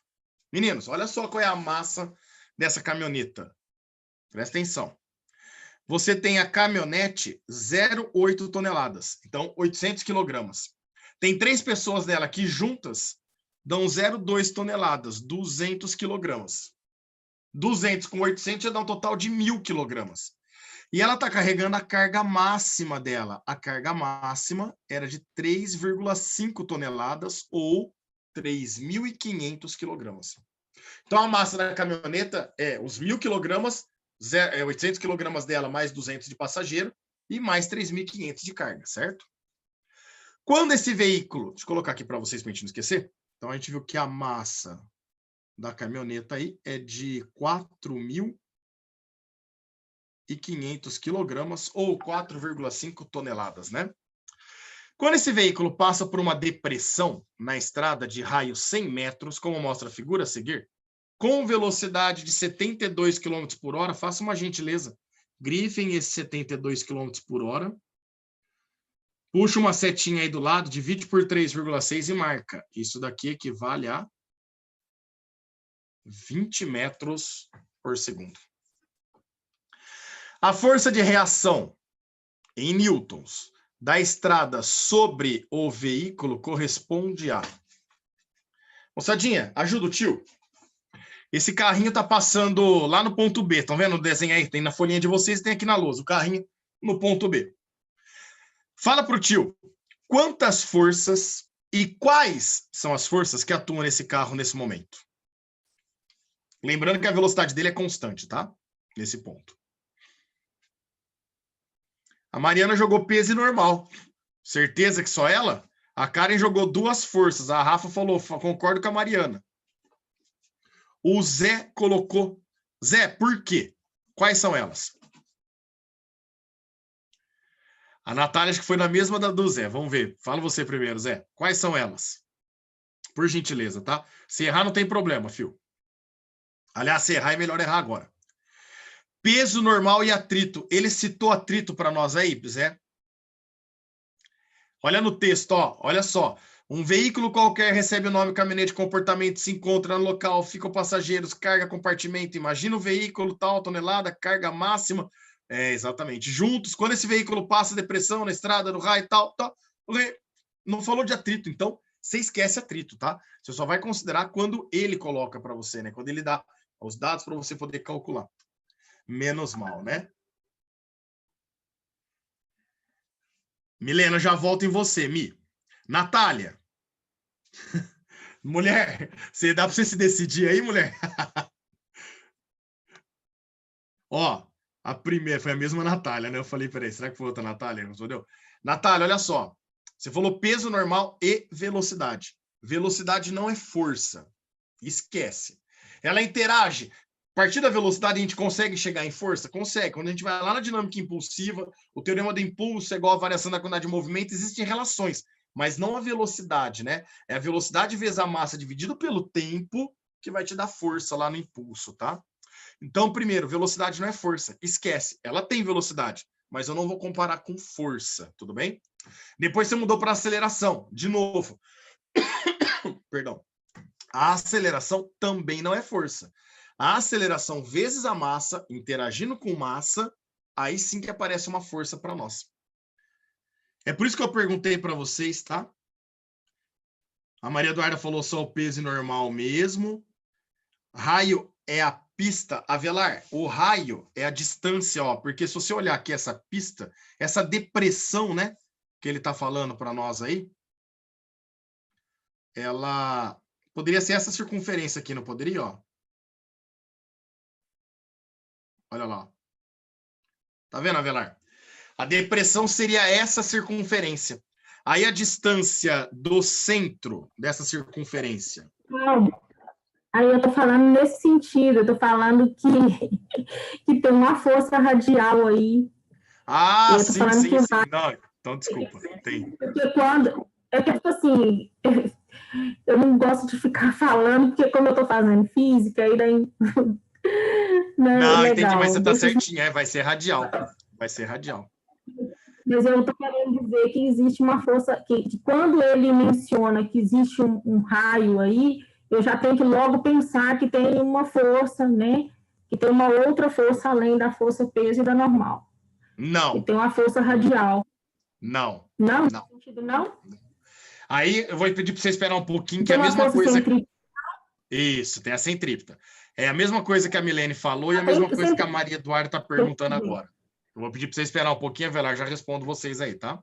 Speaker 2: Meninos, olha só qual é a massa dessa caminhoneta. Presta atenção. Você tem a caminhonete 0,8 toneladas, então 800 quilogramas. Tem 3 pessoas nela que juntas dão 0,2 toneladas, 200 quilogramas. 200 com 800 já dá um total de 1.000 quilogramas. E ela está carregando a carga máxima dela. A carga máxima era de 3,5 toneladas ou 3.500 quilogramas. Então, a massa da caminhoneta é os 1.000 quilogramas, 800 quilogramas dela, mais 200 de passageiro e mais 3.500 de carga, certo? Quando esse veículo... Deixa eu colocar aqui para vocês, para a gente não esquecer. Então, a gente viu que a massa da caminhoneta aí é de 4.500 quilogramas ou 4,5 toneladas, né? Quando esse veículo passa por uma depressão na estrada de raio 100 metros, como mostra a figura a seguir, com velocidade de 72 km por hora, faça uma gentileza, grifem esse 72 km por hora, puxa uma setinha aí do lado, divide por 3,6 e marca. Isso daqui equivale a 20 metros por segundo. A força de reação em newtons da estrada sobre o veículo corresponde a... Moçadinha, ajuda o tio. Esse carrinho tá passando lá no ponto B. Estão vendo o desenho aí? Tem na folhinha de vocês, tem aqui na lousa. O carrinho no ponto B. Fala pro tio, quantas forças e quais são as forças que atuam nesse carro nesse momento? Lembrando que a velocidade dele é constante, tá? Nesse ponto. A Mariana jogou peso e normal. Certeza que só ela? A Karen jogou 2 forças. A Rafa falou, concordo com a Mariana. O Zé colocou... Zé, por quê? Quais são elas? A Natália acho que foi na mesma da do Zé. Vamos ver. Fala você primeiro, Zé. Quais são elas? Por gentileza, tá? Se errar, não tem problema, fio. Aliás, se errar, é melhor errar agora. Peso normal e atrito. Ele citou atrito para nós aí, Zé? Olha no texto, ó. Olha só. Um veículo qualquer recebe o nome caminhonete de comportamento, se encontra no local, ficam passageiros, carga, compartimento. Imagina o veículo, tal, tonelada, carga máxima. É, exatamente. Juntos, quando esse veículo passa depressão na estrada, no raio e tal. Não falou de atrito, então você esquece atrito, tá? Você só vai considerar quando ele coloca para você, né? Quando ele dá os dados para você poder calcular. Menos mal, né? Milena, já volto em você, Mi. Natália. Mulher, dá para você se decidir aí, mulher? Ó, a primeira foi a mesma Natália, né? Eu falei, peraí, será que foi outra Natália? Não entendeu? Natália, olha só. Você falou peso normal e velocidade. Velocidade não é força. Esquece. Ela interage. A partir da velocidade, a gente consegue chegar em força? Consegue. Quando a gente vai lá na dinâmica impulsiva, o teorema do impulso é igual à variação da quantidade de movimento, existem relações, mas não a velocidade, né? É a velocidade vezes a massa dividido pelo tempo que vai te dar força lá no impulso, tá? Então, primeiro, velocidade não é força. Esquece. Ela tem velocidade, mas eu não vou comparar com força, tudo bem? Depois você mudou para aceleração. De novo. Perdão. A aceleração também não é força. A aceleração vezes a massa, interagindo com massa, aí sim que aparece uma força para nós. É por isso que eu perguntei para vocês, tá? A Maria Eduarda falou só o peso normal mesmo. Raio é a pista. Avelar, o raio é a distância, ó. Porque se você olhar aqui essa pista, essa depressão, né? Que ele está falando para nós aí, ela poderia ser essa circunferência aqui, não poderia, ó? Olha lá. Tá vendo, Avelar? A depressão seria essa circunferência. Aí a distância do centro dessa circunferência.
Speaker 3: Não. Aí eu tô falando nesse sentido, eu tô falando que tem uma força radial aí.
Speaker 2: Ah, sim, sim, sim. Não, então, desculpa. Tem.
Speaker 3: Porque quando... É que, tipo assim, eu não gosto de ficar falando, porque como eu tô fazendo física, aí daí...
Speaker 2: Não, entendi, mas você tá certinho, vai ser radial. Vai ser radial.
Speaker 3: Mas eu estou querendo dizer que existe uma força, que quando ele menciona que existe um raio aí, eu já tenho que logo pensar que tem uma força, né? Que tem uma outra força além da força peso e da normal.
Speaker 2: Não.
Speaker 3: Que tem uma força radial.
Speaker 2: Não.
Speaker 3: Não? Não. No sentido não?
Speaker 2: Aí eu vou pedir para você esperar um pouquinho, que é a mesma coisa... Isso, tem a centrípeta. É a mesma coisa que a Milene falou e a mesma coisa que a Maria Eduarda está perguntando agora. Eu vou pedir para você esperar um pouquinho, Avelar, já respondo vocês aí, tá?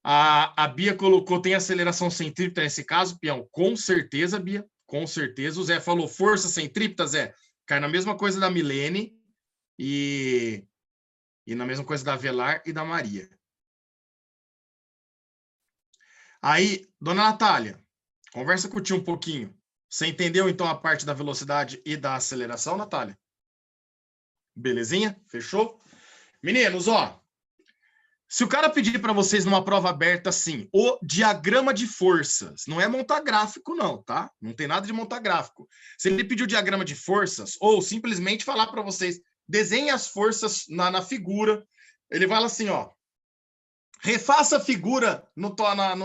Speaker 2: A Bia colocou, tem aceleração centrípeta nesse caso, Pião? Com certeza, Bia, com certeza. O Zé falou força centrípeta, Zé. Cai na mesma coisa da Milene e na mesma coisa da Avelar e da Maria. Aí, dona Natália, conversa com o tio um pouquinho. Você entendeu, então, a parte da velocidade e da aceleração, Natália? Belezinha? Fechou? Meninos, ó. Se o cara pedir para vocês numa prova aberta assim, o diagrama de forças, não é montar gráfico não, tá? Não tem nada de montar gráfico. Se ele pedir o diagrama de forças, ou simplesmente falar para vocês, desenhe as forças na figura, ele vai lá assim, ó. Refaça a figura no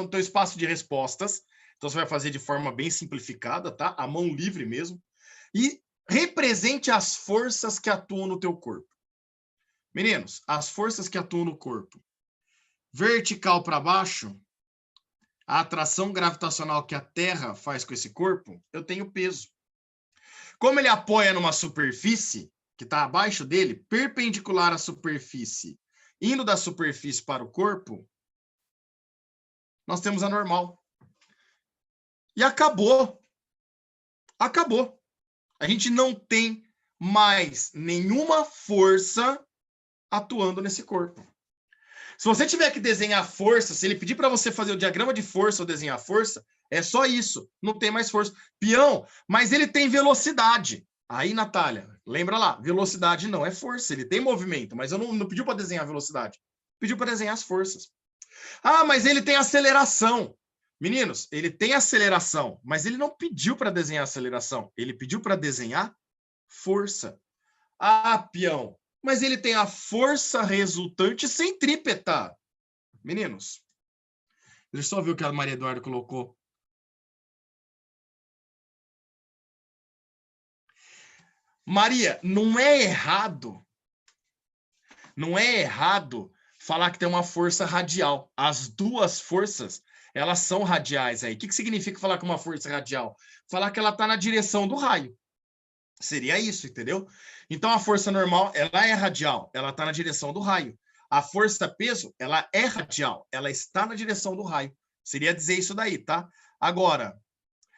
Speaker 2: teu espaço de respostas. Então, você vai fazer de forma bem simplificada, tá? A mão livre mesmo. E represente as forças que atuam no teu corpo. Meninos, as forças que atuam no corpo. vertical para baixo, a atração gravitacional que a Terra faz com esse corpo, eu tenho peso. Como ele apoia numa superfície que está abaixo dele, perpendicular à superfície, indo da superfície para o corpo, nós temos a normal. E acabou. Acabou. A gente não tem mais nenhuma força atuando nesse corpo. Se você tiver que desenhar força, se ele pedir para você fazer o diagrama de força ou desenhar força, é só isso. Não tem mais força. Peão, mas ele tem velocidade. Aí, Natália, lembra lá, velocidade não é força. Ele tem movimento, mas eu não pediu para desenhar velocidade. Pediu para desenhar as forças. Ah, mas ele tem aceleração. Meninos, ele tem aceleração, mas ele não pediu para desenhar aceleração. Ele pediu para desenhar força. Ah, peão, mas ele tem a força resultante centrípeta. Meninos, deixa eu só ver o que a Maria Eduarda colocou. Maria, não é errado falar que tem uma força radial. As duas forças, elas são radiais aí. O que significa falar que uma força radial? Falar que ela está na direção do raio. Seria isso, entendeu? Então, a força normal, ela é radial, ela está na direção do raio. A força peso, ela é radial, ela está na direção do raio. Seria dizer isso daí, tá? Agora,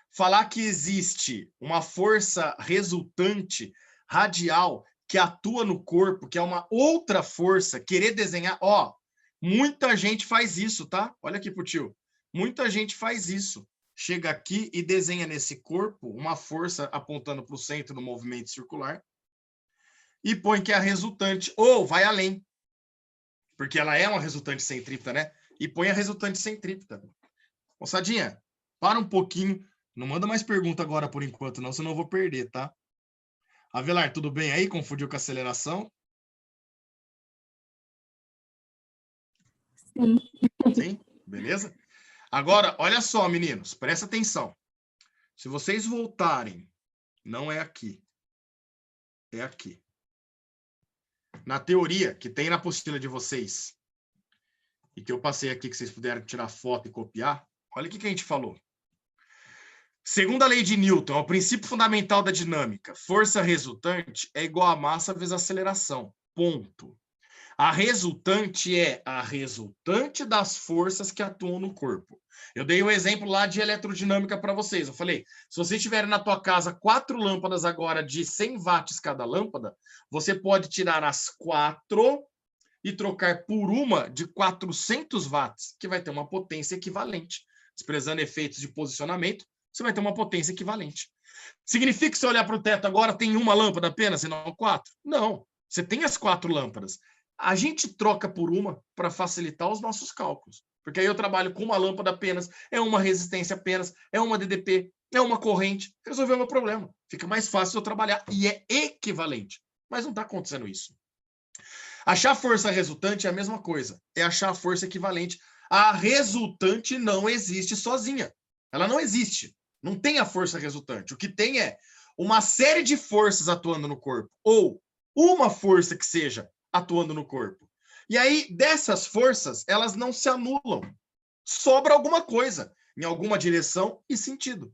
Speaker 2: falar que existe uma força resultante radial que atua no corpo, que é uma outra força, querer desenhar... Ó, muita gente faz isso, tá? Olha aqui pro tio. Muita gente faz isso. Chega aqui e desenha nesse corpo uma força apontando para o centro do movimento circular e põe que é a resultante, ou vai além, porque ela é uma resultante centrípeta, né? E põe a resultante centrípeta. Moçadinha, para um pouquinho, não manda mais pergunta agora por enquanto, não, senão eu vou perder, tá? Avelar, tudo bem aí? Confundiu com a aceleração?
Speaker 3: Sim.
Speaker 2: Sim? Beleza? Agora, olha só, meninos, presta atenção. Se vocês voltarem, não é aqui, é aqui. Na teoria que tem na apostila de vocês, e que eu passei aqui, que vocês puderam tirar foto e copiar, olha o que a gente falou. Segundo a lei de Newton, é o princípio fundamental da dinâmica. Força resultante é igual a massa vezes aceleração. Ponto. A resultante é a resultante das forças que atuam no corpo. Eu dei um exemplo lá de eletrodinâmica para vocês. Eu falei, se vocês tiverem na tua casa 4 lâmpadas agora de 100 watts cada lâmpada, você pode tirar as 4 e trocar por uma de 400 watts, que vai ter uma potência equivalente. Desprezando efeitos de posicionamento, você vai ter uma potência equivalente. Significa que se eu olhar para o teto agora tem uma lâmpada apenas e não 4? Não, você tem as 4 lâmpadas. A gente troca por uma para facilitar os nossos cálculos. Porque aí eu trabalho com uma lâmpada apenas, é uma resistência apenas, é uma DDP, é uma corrente. Resolveu o meu problema. Fica mais fácil eu trabalhar e é equivalente. Mas não está acontecendo isso. Achar força resultante é a mesma coisa. É achar a força equivalente. A resultante não existe sozinha. Ela não existe. Não tem a força resultante. O que tem é uma série de forças atuando no corpo. Ou uma força que seja atuando no corpo. E aí, dessas forças, elas não se anulam. Sobra alguma coisa, em alguma direção e sentido.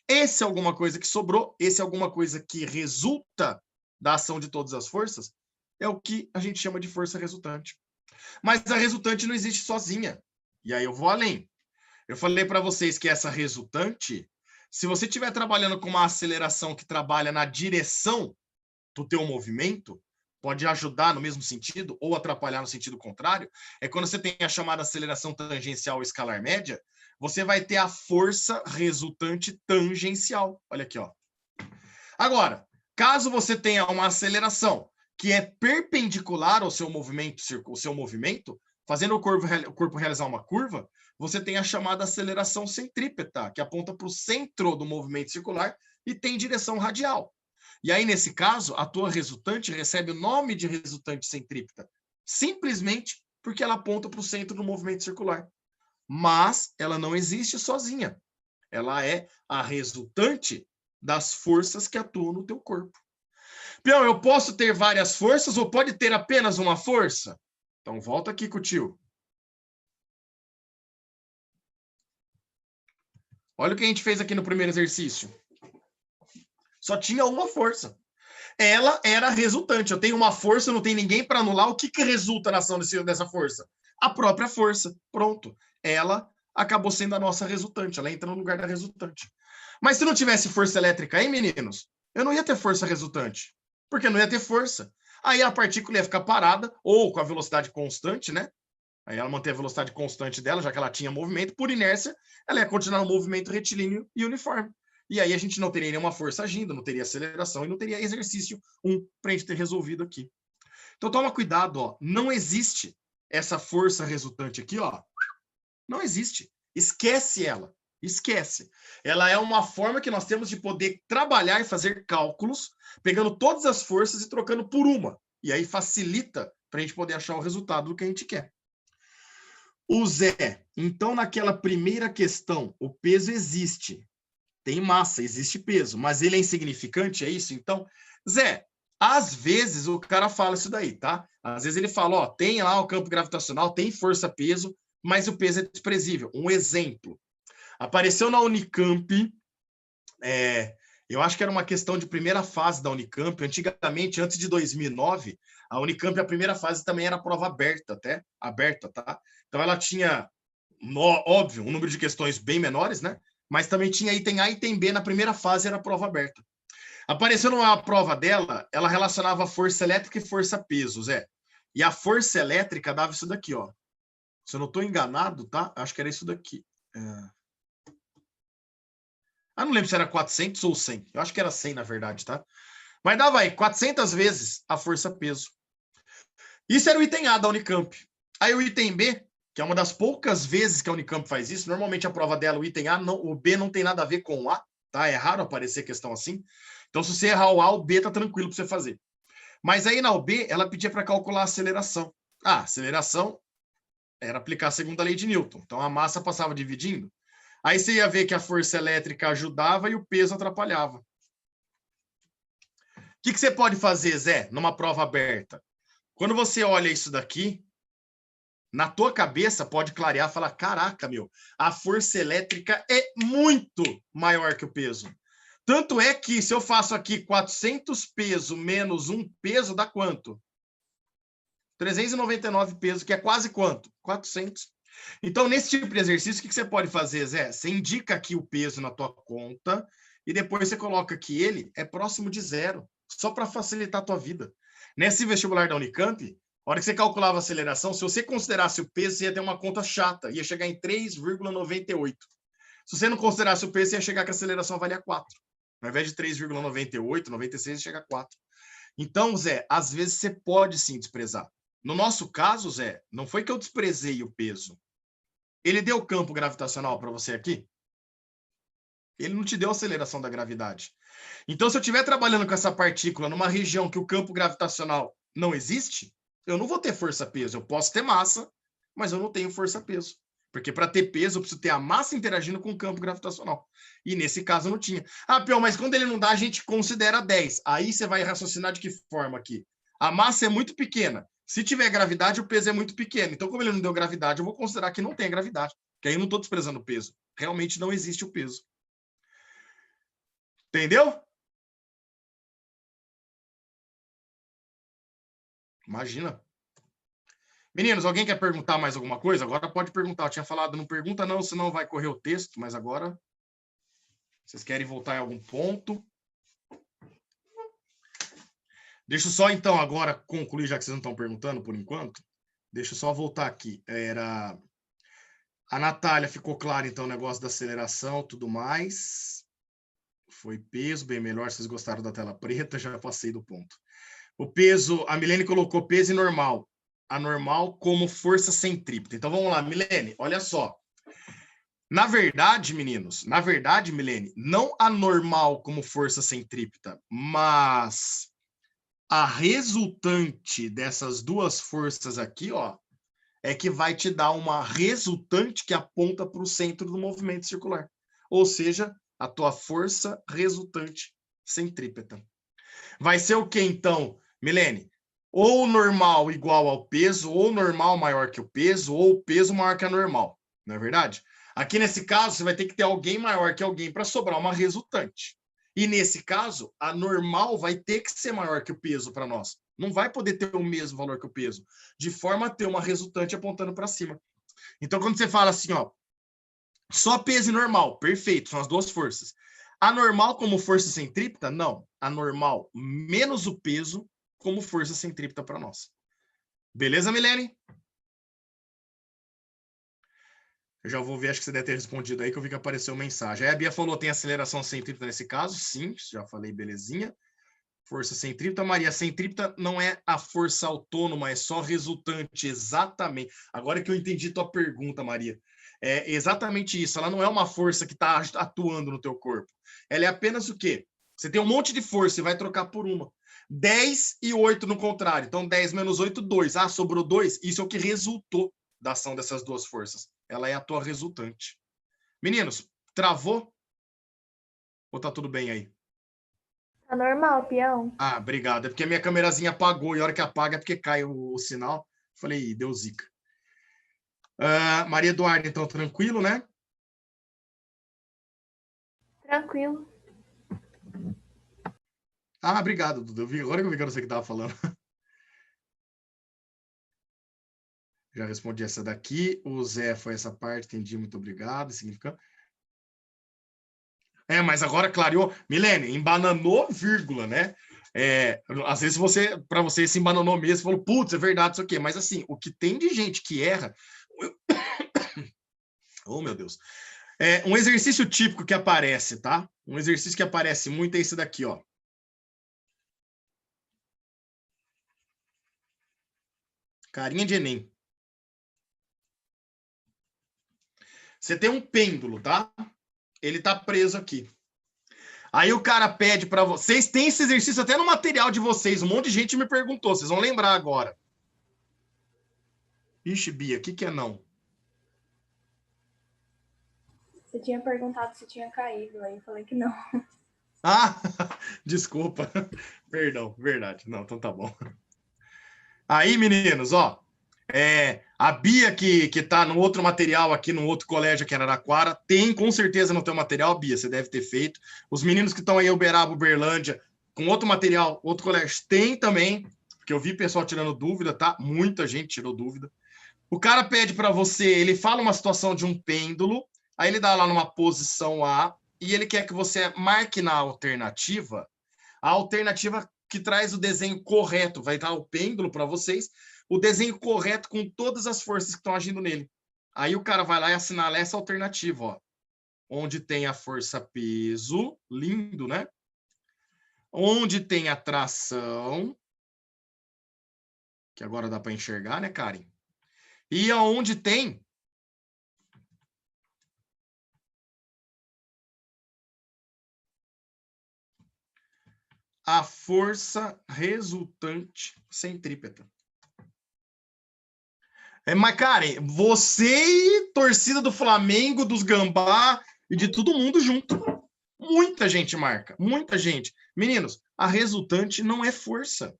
Speaker 2: Esse é alguma coisa que sobrou, esse é alguma coisa que resulta da ação de todas as forças, é o que a gente chama de força resultante. Mas a resultante não existe sozinha. E aí eu vou além. Eu falei para vocês que essa resultante, se você estiver trabalhando com uma aceleração que trabalha na direção do teu movimento, pode ajudar no mesmo sentido ou atrapalhar no sentido contrário, é quando você tem a chamada aceleração tangencial escalar média, você vai ter a força resultante tangencial. Olha aqui, ó. Agora, caso você tenha uma aceleração que é perpendicular ao seu movimento, fazendo o corpo realizar uma curva, você tem a chamada aceleração centrípeta, que aponta para o centro do movimento circular e tem direção radial. E aí, nesse caso, a tua resultante recebe o nome de resultante centrípeta, simplesmente porque ela aponta para o centro do movimento circular. Mas ela não existe sozinha. Ela é a resultante das forças que atuam no teu corpo. Peão, eu posso ter várias forças ou pode ter apenas uma força? Então, volta aqui com o tio. Olha o que a gente fez aqui no primeiro exercício. Só tinha uma força. Ela era resultante. Eu tenho uma força, não tem ninguém para anular. O que resulta na ação dessa força? A própria força. Pronto. Ela acabou sendo a nossa resultante. Ela entra no lugar da resultante. Mas se não tivesse força elétrica aí, meninos, eu não ia ter força resultante. Porque não ia ter força. Aí a partícula ia ficar parada, ou com a velocidade constante, né? Aí ela mantém a velocidade constante dela, já que ela tinha movimento. Por inércia, ela ia continuar no movimento retilíneo e uniforme. E aí a gente não teria nenhuma força agindo, não teria aceleração e não teria exercício 1 para a gente ter resolvido aqui. Então toma cuidado, ó. Não existe essa força resultante aqui, ó. Não existe. Esquece ela. Esquece. Ela é uma forma que nós temos de poder trabalhar e fazer cálculos, pegando todas as forças e trocando por uma. E aí facilita para a gente poder achar o resultado do que a gente quer. O Zé, então naquela primeira questão, o peso existe. Tem massa, existe peso, mas ele é insignificante, é isso? Então, Zé, às vezes o cara fala isso daí, tá? Às vezes ele fala, ó, tem lá o campo gravitacional, tem força-peso, mas o peso é desprezível. Um exemplo. Apareceu na Unicamp, eu acho que era uma questão de primeira fase da Unicamp. Antigamente, antes de 2009, a Unicamp, a primeira fase também era prova aberta, tá? Então ela tinha, óbvio, um número de questões bem menores, né? Mas também tinha item A e item B, na primeira fase era prova aberta. Apareceu numa prova dela, ela relacionava força elétrica e força-peso, Zé. E a força elétrica dava isso daqui, ó. Se eu não estou enganado, tá? Acho que era isso daqui. Não lembro se era 400 ou 100. Eu acho que era 100, na verdade, tá? Mas dava aí 400 vezes a força-peso. Isso era o item A da Unicamp. Aí o item B, que é uma das poucas vezes que a Unicamp faz isso, normalmente a prova dela, o item A, o B não tem nada a ver com o A, tá? É raro aparecer questão assim. Então, se você errar o A, o B tá tranquilo para você fazer. Mas aí na UB, ela pedia para calcular a aceleração. A aceleração era aplicar a segunda lei de Newton. Então, a massa passava dividindo. Aí você ia ver que a força elétrica ajudava e o peso atrapalhava. O que você pode fazer, Zé, numa prova aberta? Quando você olha isso daqui, na tua cabeça pode clarear e falar, caraca, meu, a força elétrica é muito maior que o peso. Tanto é que se eu faço aqui 400 peso menos 1 peso, dá quanto? 399 peso, que é quase quanto? 400. Então, nesse tipo de exercício, o que você pode fazer, Zé? Você indica aqui o peso na tua conta e depois você coloca que ele é próximo de 0, só para facilitar a tua vida. Nesse vestibular da Unicamp, a hora que você calculava a aceleração, se você considerasse o peso, você ia ter uma conta chata, ia chegar em 3,98. Se você não considerasse o peso, você ia chegar que a aceleração valia 4. Ao invés de 3,98, 96, chega a 4. Então, Zé, às vezes você pode sim desprezar. No nosso caso, Zé, não foi que eu desprezei o peso. Ele deu campo gravitacional para você aqui? Ele não te deu aceleração da gravidade. Então, se eu estiver trabalhando com essa partícula numa região que o campo gravitacional não existe, eu não vou ter força-peso. Eu posso ter massa, mas eu não tenho força-peso. Porque para ter peso, eu preciso ter a massa interagindo com o campo gravitacional. E nesse caso não tinha. Pior, mas quando ele não dá, a gente considera 10. Aí você vai raciocinar de que forma aqui? A massa é muito pequena. Se tiver gravidade, o peso é muito pequeno. Então, como ele não deu gravidade, eu vou considerar que não tem gravidade. Porque aí eu não estou desprezando o peso. Realmente não existe o peso. Entendeu? Imagina. Meninos, alguém quer perguntar mais alguma coisa? Agora pode perguntar. Eu tinha falado, não pergunta não, senão vai correr o texto, mas agora vocês querem voltar em algum ponto? Deixa eu só, então, agora concluir, já que vocês não estão perguntando por enquanto. Deixa eu só voltar aqui. A Natália, ficou claro, então, o negócio da aceleração, tudo mais. Foi peso, bem melhor, vocês gostaram da tela preta, já passei do ponto. O peso, a Milene colocou peso e normal. Anormal como força centrípeta. Então, vamos lá, Milene, olha só. Na verdade, meninos, Milene, não anormal como força centrípeta, mas a resultante dessas duas forças aqui, ó, é que vai te dar uma resultante que aponta para o centro do movimento circular. Ou seja, a tua força resultante centrípeta. Vai ser o que, então, Milene? Ou normal igual ao peso, ou normal maior que o peso, ou peso maior que a normal. Não é verdade? Aqui nesse caso, você vai ter que ter alguém maior que alguém para sobrar uma resultante. E nesse caso, a normal vai ter que ser maior que o peso para nós. Não vai poder ter o mesmo valor que o peso, de forma a ter uma resultante apontando para cima. Então, quando você fala assim, ó, só peso e normal, perfeito, são as duas forças. A normal como força centrípeta? Não. A normal menos o peso como força centrípeta para nós. Beleza, Milene? Eu já vou ver, acho que você deve ter respondido aí, que eu vi que apareceu mensagem. Aí a Bia falou, tem aceleração centrípeta nesse caso? Sim, já falei, belezinha. Força centrípeta, Maria. Centrípeta não é a força autônoma, é só resultante, exatamente. Agora que eu entendi tua pergunta, Maria. É exatamente isso. Ela não é uma força que está atuando no teu corpo. Ela é apenas o quê? Você tem um monte de força e vai trocar por uma. 10 e 8 no contrário. Então, 10 menos 8, 2. Ah, sobrou 2. Isso é o que resultou da ação dessas duas forças. Ela é a tua resultante. Meninos, travou? Ou tá tudo bem aí?
Speaker 4: Tá normal, peão.
Speaker 2: Ah, obrigado. É porque a minha câmerazinha apagou e a hora que apaga é porque cai o sinal. Falei, deu zica. Maria Eduarda, então, tranquilo, né?
Speaker 4: Tranquilo.
Speaker 2: Ah, obrigado, Dudu. Agora que eu vi que eu não sei o que estava falando. Já respondi essa daqui. O Zé foi essa parte, entendi, muito obrigado. Significa... mas agora clareou. Milene, embananou, vírgula, né? Às vezes para você se embananou mesmo, falou, putz, é verdade, isso aqui. Mas assim, o que tem de gente que erra... Oh, meu Deus. Um exercício típico que aparece, tá? Um exercício que aparece muito é esse daqui, ó. Carinha de Enem. Você tem um pêndulo, tá? Ele tá preso aqui. Aí o cara pede para vocês, tem esse exercício até no material de vocês, um monte de gente me perguntou, vocês vão lembrar agora. Ixi, Bia, o que é não?
Speaker 4: Você tinha perguntado se tinha caído, aí eu falei que não.
Speaker 2: Ah, desculpa. Perdão, verdade. Não, então tá bom. Aí, meninos, ó, a Bia que tá no outro material aqui, no outro colégio aqui em Araraquara, tem com certeza no teu material, Bia, você deve ter feito. Os meninos que estão aí em Uberaba, Uberlândia, com outro material, outro colégio, tem também, porque eu vi pessoal tirando dúvida, tá? Muita gente tirou dúvida. O cara pede para você, ele fala uma situação de um pêndulo, aí ele dá lá numa posição A, e ele quer que você marque na alternativa, a alternativa que traz o desenho correto, vai dar o pêndulo para vocês, o desenho correto com todas as forças que estão agindo nele. Aí o cara vai lá e assinala essa alternativa, ó, onde tem a força peso, lindo, né? Onde tem a tração, que agora dá para enxergar, né, Karen? E aonde tem a força resultante centrípeta. Mas, Karen, você e torcida do Flamengo, dos Gambá e de todo mundo junto. Muita gente marca, muita gente. Meninos, a resultante não é força.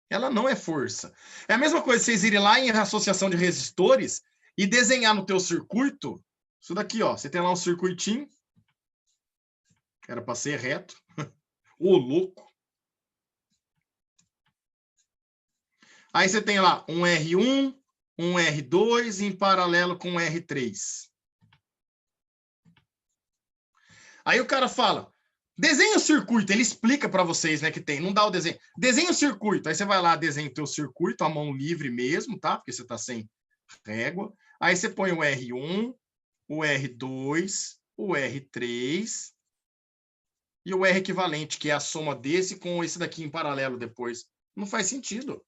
Speaker 2: Ela não é força. É a mesma coisa vocês irem lá em associação de resistores e desenhar no teu circuito, isso daqui, ó, você tem lá um circuitinho, que era para ser reto. Ô, louco. Aí você tem lá um R1, um R2 em paralelo com um R3. Aí o cara fala, desenha o circuito, ele explica para vocês, né, que tem, não dá o desenho. Desenha o circuito, aí você vai lá, desenha o teu circuito, a mão livre mesmo, tá? Porque você tá sem régua. Aí você põe o R1, o R2, o R3 e o R equivalente, que é a soma desse com esse daqui em paralelo depois. Não faz sentido.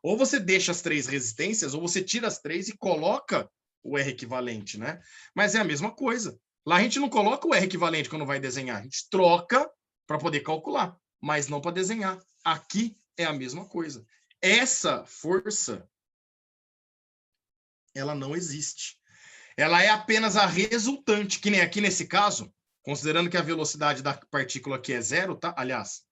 Speaker 2: Ou você deixa as três resistências, ou você tira as três e coloca o R equivalente, né? Mas é a mesma coisa. Lá a gente não coloca o R equivalente quando vai desenhar. A gente troca para poder calcular, mas não para desenhar. Aqui é a mesma coisa. Essa força, ela não existe. Ela é apenas a resultante, que nem aqui nesse caso, considerando que a velocidade da partícula aqui é zero, tá? Aliás,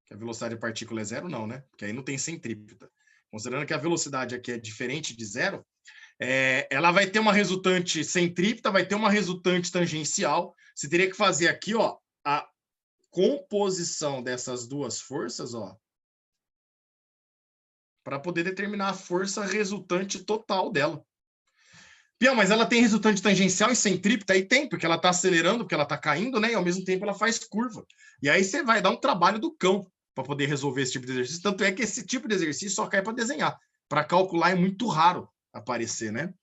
Speaker 2: que a velocidade da partícula é zero, não, né? Porque aí não tem centrípeta. Considerando que a velocidade aqui é diferente de zero, ela vai ter uma resultante centrípeta, vai ter uma resultante tangencial. Você teria que fazer aqui, ó, a composição dessas duas forças, ó, para poder determinar a força resultante total dela. Pião, mas ela tem resultante tangencial e centrípeta? Aí tem, porque ela está acelerando, porque ela está caindo, né? E ao mesmo tempo ela faz curva. E aí você vai dar um trabalho do cão para poder resolver esse tipo de exercício. Tanto é que esse tipo de exercício só cai para desenhar. Para calcular é muito raro aparecer, né?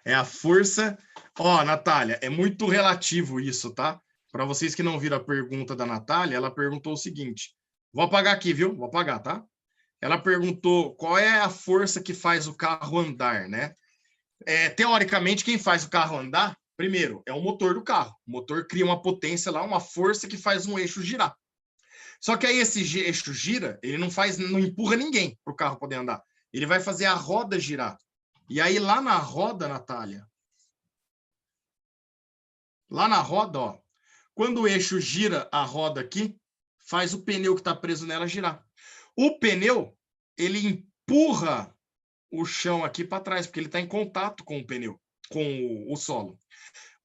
Speaker 2: É a força. Ó, Natália, é muito relativo isso, tá? Para vocês que não viram a pergunta da Natália, ela perguntou o seguinte. Vou apagar aqui, viu? Vou apagar, tá? Ela perguntou qual é a força que faz o carro andar, né? Teoricamente, quem faz o carro andar, primeiro, é o motor do carro. O motor cria uma potência lá, uma força que faz um eixo girar. Só que aí esse eixo gira, ele não empurra ninguém para o carro poder andar. Ele vai fazer a roda girar. E aí lá na roda, Natália, lá na roda, ó, quando o eixo gira a roda aqui, faz o pneu que está preso nela girar. O pneu, ele empurra o chão aqui para trás, porque ele está em contato com o pneu, com o solo.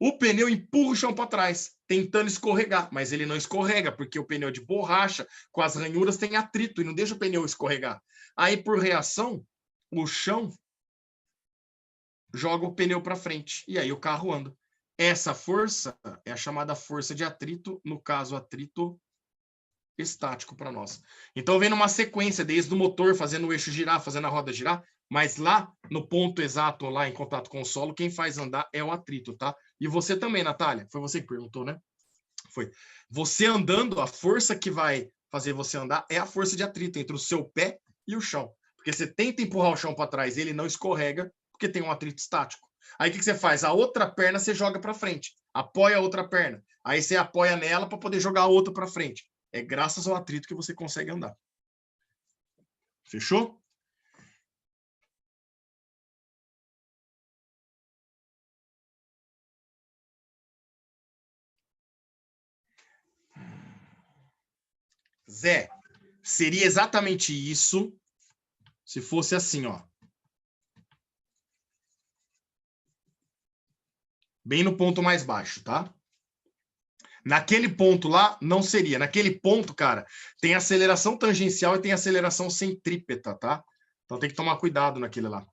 Speaker 2: O pneu empurra o chão para trás, tentando escorregar, mas ele não escorrega, porque o pneu de borracha, com as ranhuras, tem atrito e não deixa o pneu escorregar. Aí, por reação, o chão joga o pneu para frente, e aí o carro anda. Essa força é a chamada força de atrito, no caso, atrito estático para nós. Então, vem numa sequência, desde o motor fazendo o eixo girar, fazendo a roda girar, mas lá no ponto exato, lá em contato com o solo, quem faz andar é o atrito, tá? E você também, Natália. Foi você que perguntou, né? Foi. Você andando, a força que vai fazer você andar é a força de atrito entre o seu pé e o chão. Porque você tenta empurrar o chão para trás, ele não escorrega, porque tem um atrito estático. Aí o que você faz? A outra perna você joga para frente. Apoia a outra perna. Aí você apoia nela para poder jogar a outra para frente. É graças ao atrito que você consegue andar. Fechou? Zé, seria exatamente isso se fosse assim, ó. Bem no ponto mais baixo, tá? Naquele ponto lá, não seria. Naquele ponto, cara, tem aceleração tangencial e tem aceleração centrípeta, tá? Então tem que tomar cuidado naquele lá.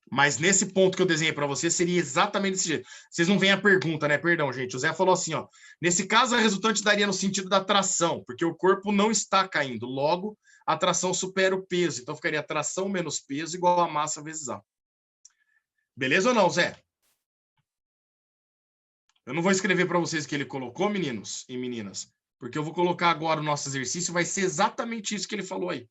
Speaker 2: Mas nesse ponto que eu desenhei para você, seria exatamente desse jeito. Vocês não veem a pergunta, né? Perdão, gente. O Zé falou assim, ó. Nesse caso, a resultante daria no sentido da tração, porque o corpo não está caindo. Logo, a tração supera o peso. Então, ficaria tração menos peso igual a massa vezes A. Beleza ou não, Zé? Eu não vou escrever para vocês o que ele colocou, meninos e meninas, porque eu vou colocar agora o nosso exercício, vai ser exatamente isso que ele falou aí.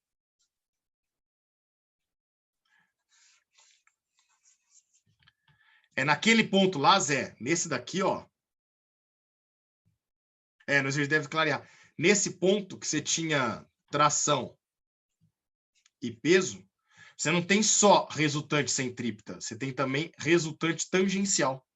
Speaker 2: É naquele ponto lá, Zé, nesse daqui, ó. No exercício deve clarear. Nesse ponto que você tinha tração e peso, você não tem só resultante centrípeta, você tem também resultante tangencial.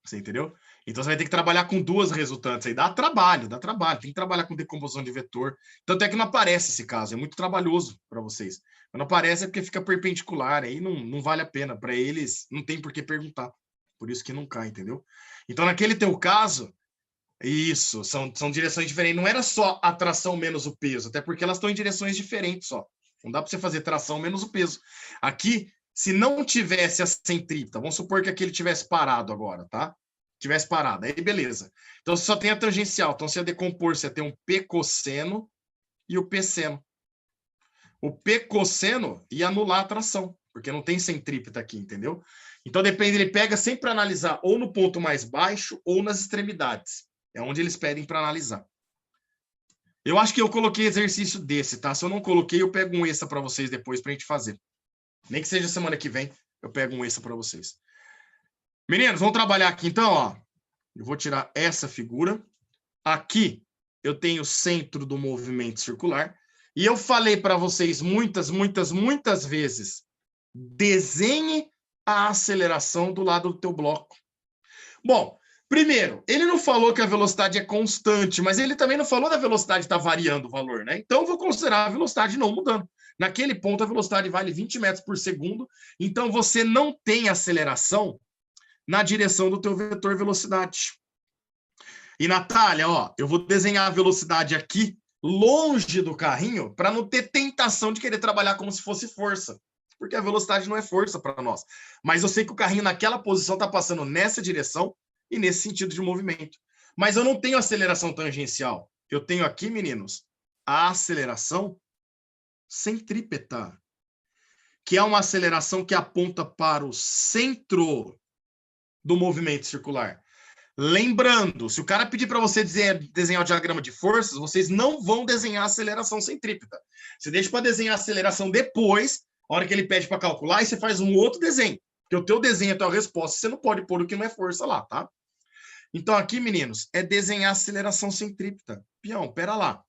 Speaker 2: Você entendeu? Então, você vai ter que trabalhar com duas resultantes aí. Dá trabalho. Tem que trabalhar com decomposição de vetor. Tanto é que não aparece esse caso. É muito trabalhoso para vocês. Mas não aparece é porque fica perpendicular. Aí não vale a pena. Para eles, não tem por que perguntar. Por isso que não cai, entendeu? Então, naquele teu caso, isso, são direções diferentes. Não era só a tração menos o peso, até porque elas estão em direções diferentes só. Não dá para você fazer tração menos o peso. Aqui, se não tivesse a centrípeta, vamos supor que aquele tivesse parado agora, tá? Tivesse parado, aí beleza. Então, você só tem a tangencial. Então, você ia decompor, você ia ter um P cosseno e o P seno. O P cosseno ia anular a tração, porque não tem centrípeta aqui, entendeu? Então, depende, ele pega sempre para analisar ou no ponto mais baixo ou nas extremidades. É onde eles pedem para analisar. Eu acho que eu coloquei exercício desse, tá? Se eu não coloquei, eu pego um extra para vocês depois para a gente fazer. Nem que seja semana que vem, eu pego um extra para vocês. Meninos, vamos trabalhar aqui então, ó. Eu vou tirar essa figura. Aqui eu tenho o centro do movimento circular. E eu falei para vocês muitas vezes, desenhe a aceleração do lado do teu bloco. Bom, Primeiro, ele não falou que a velocidade é constante, mas ele também não falou da velocidade estar variando o valor, né? Então, eu vou considerar a velocidade não mudando. Naquele ponto, a velocidade vale 20 metros por segundo, então você não tem aceleração na direção do teu vetor velocidade. E, Natália, ó, eu vou desenhar a velocidade aqui, longe do carrinho, para não ter tentação de querer trabalhar como se fosse força, porque a velocidade não é força para nós. Mas eu sei que o carrinho naquela posição está passando nessa direção e nesse sentido de movimento. Mas eu não tenho aceleração tangencial. Eu tenho aqui, meninos, a aceleração centrípeta, que é uma aceleração que aponta para o centro do movimento circular. Lembrando, se o cara pedir para você desenhar o diagrama de forças, vocês não vão desenhar a aceleração centrípeta. Você deixa para desenhar a aceleração depois, a hora que ele pede para calcular, e você faz um outro desenho. Porque o teu desenho é a tua resposta, você não pode pôr o que não é força lá, tá? Então aqui, meninos, é desenhar a aceleração centrípeta. Pião, pera lá.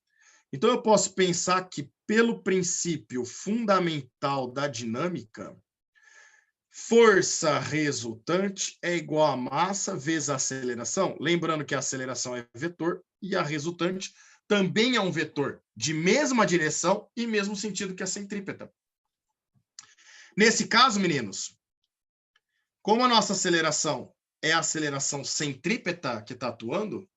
Speaker 2: Então eu posso pensar que pelo princípio fundamental da dinâmica, força resultante é igual a massa vezes a aceleração. Lembrando que a aceleração é vetor e a resultante também é um vetor de mesma direção e mesmo sentido que a centrípeta. Nesse caso, meninos, como a nossa aceleração é a aceleração centrípeta que está atuando,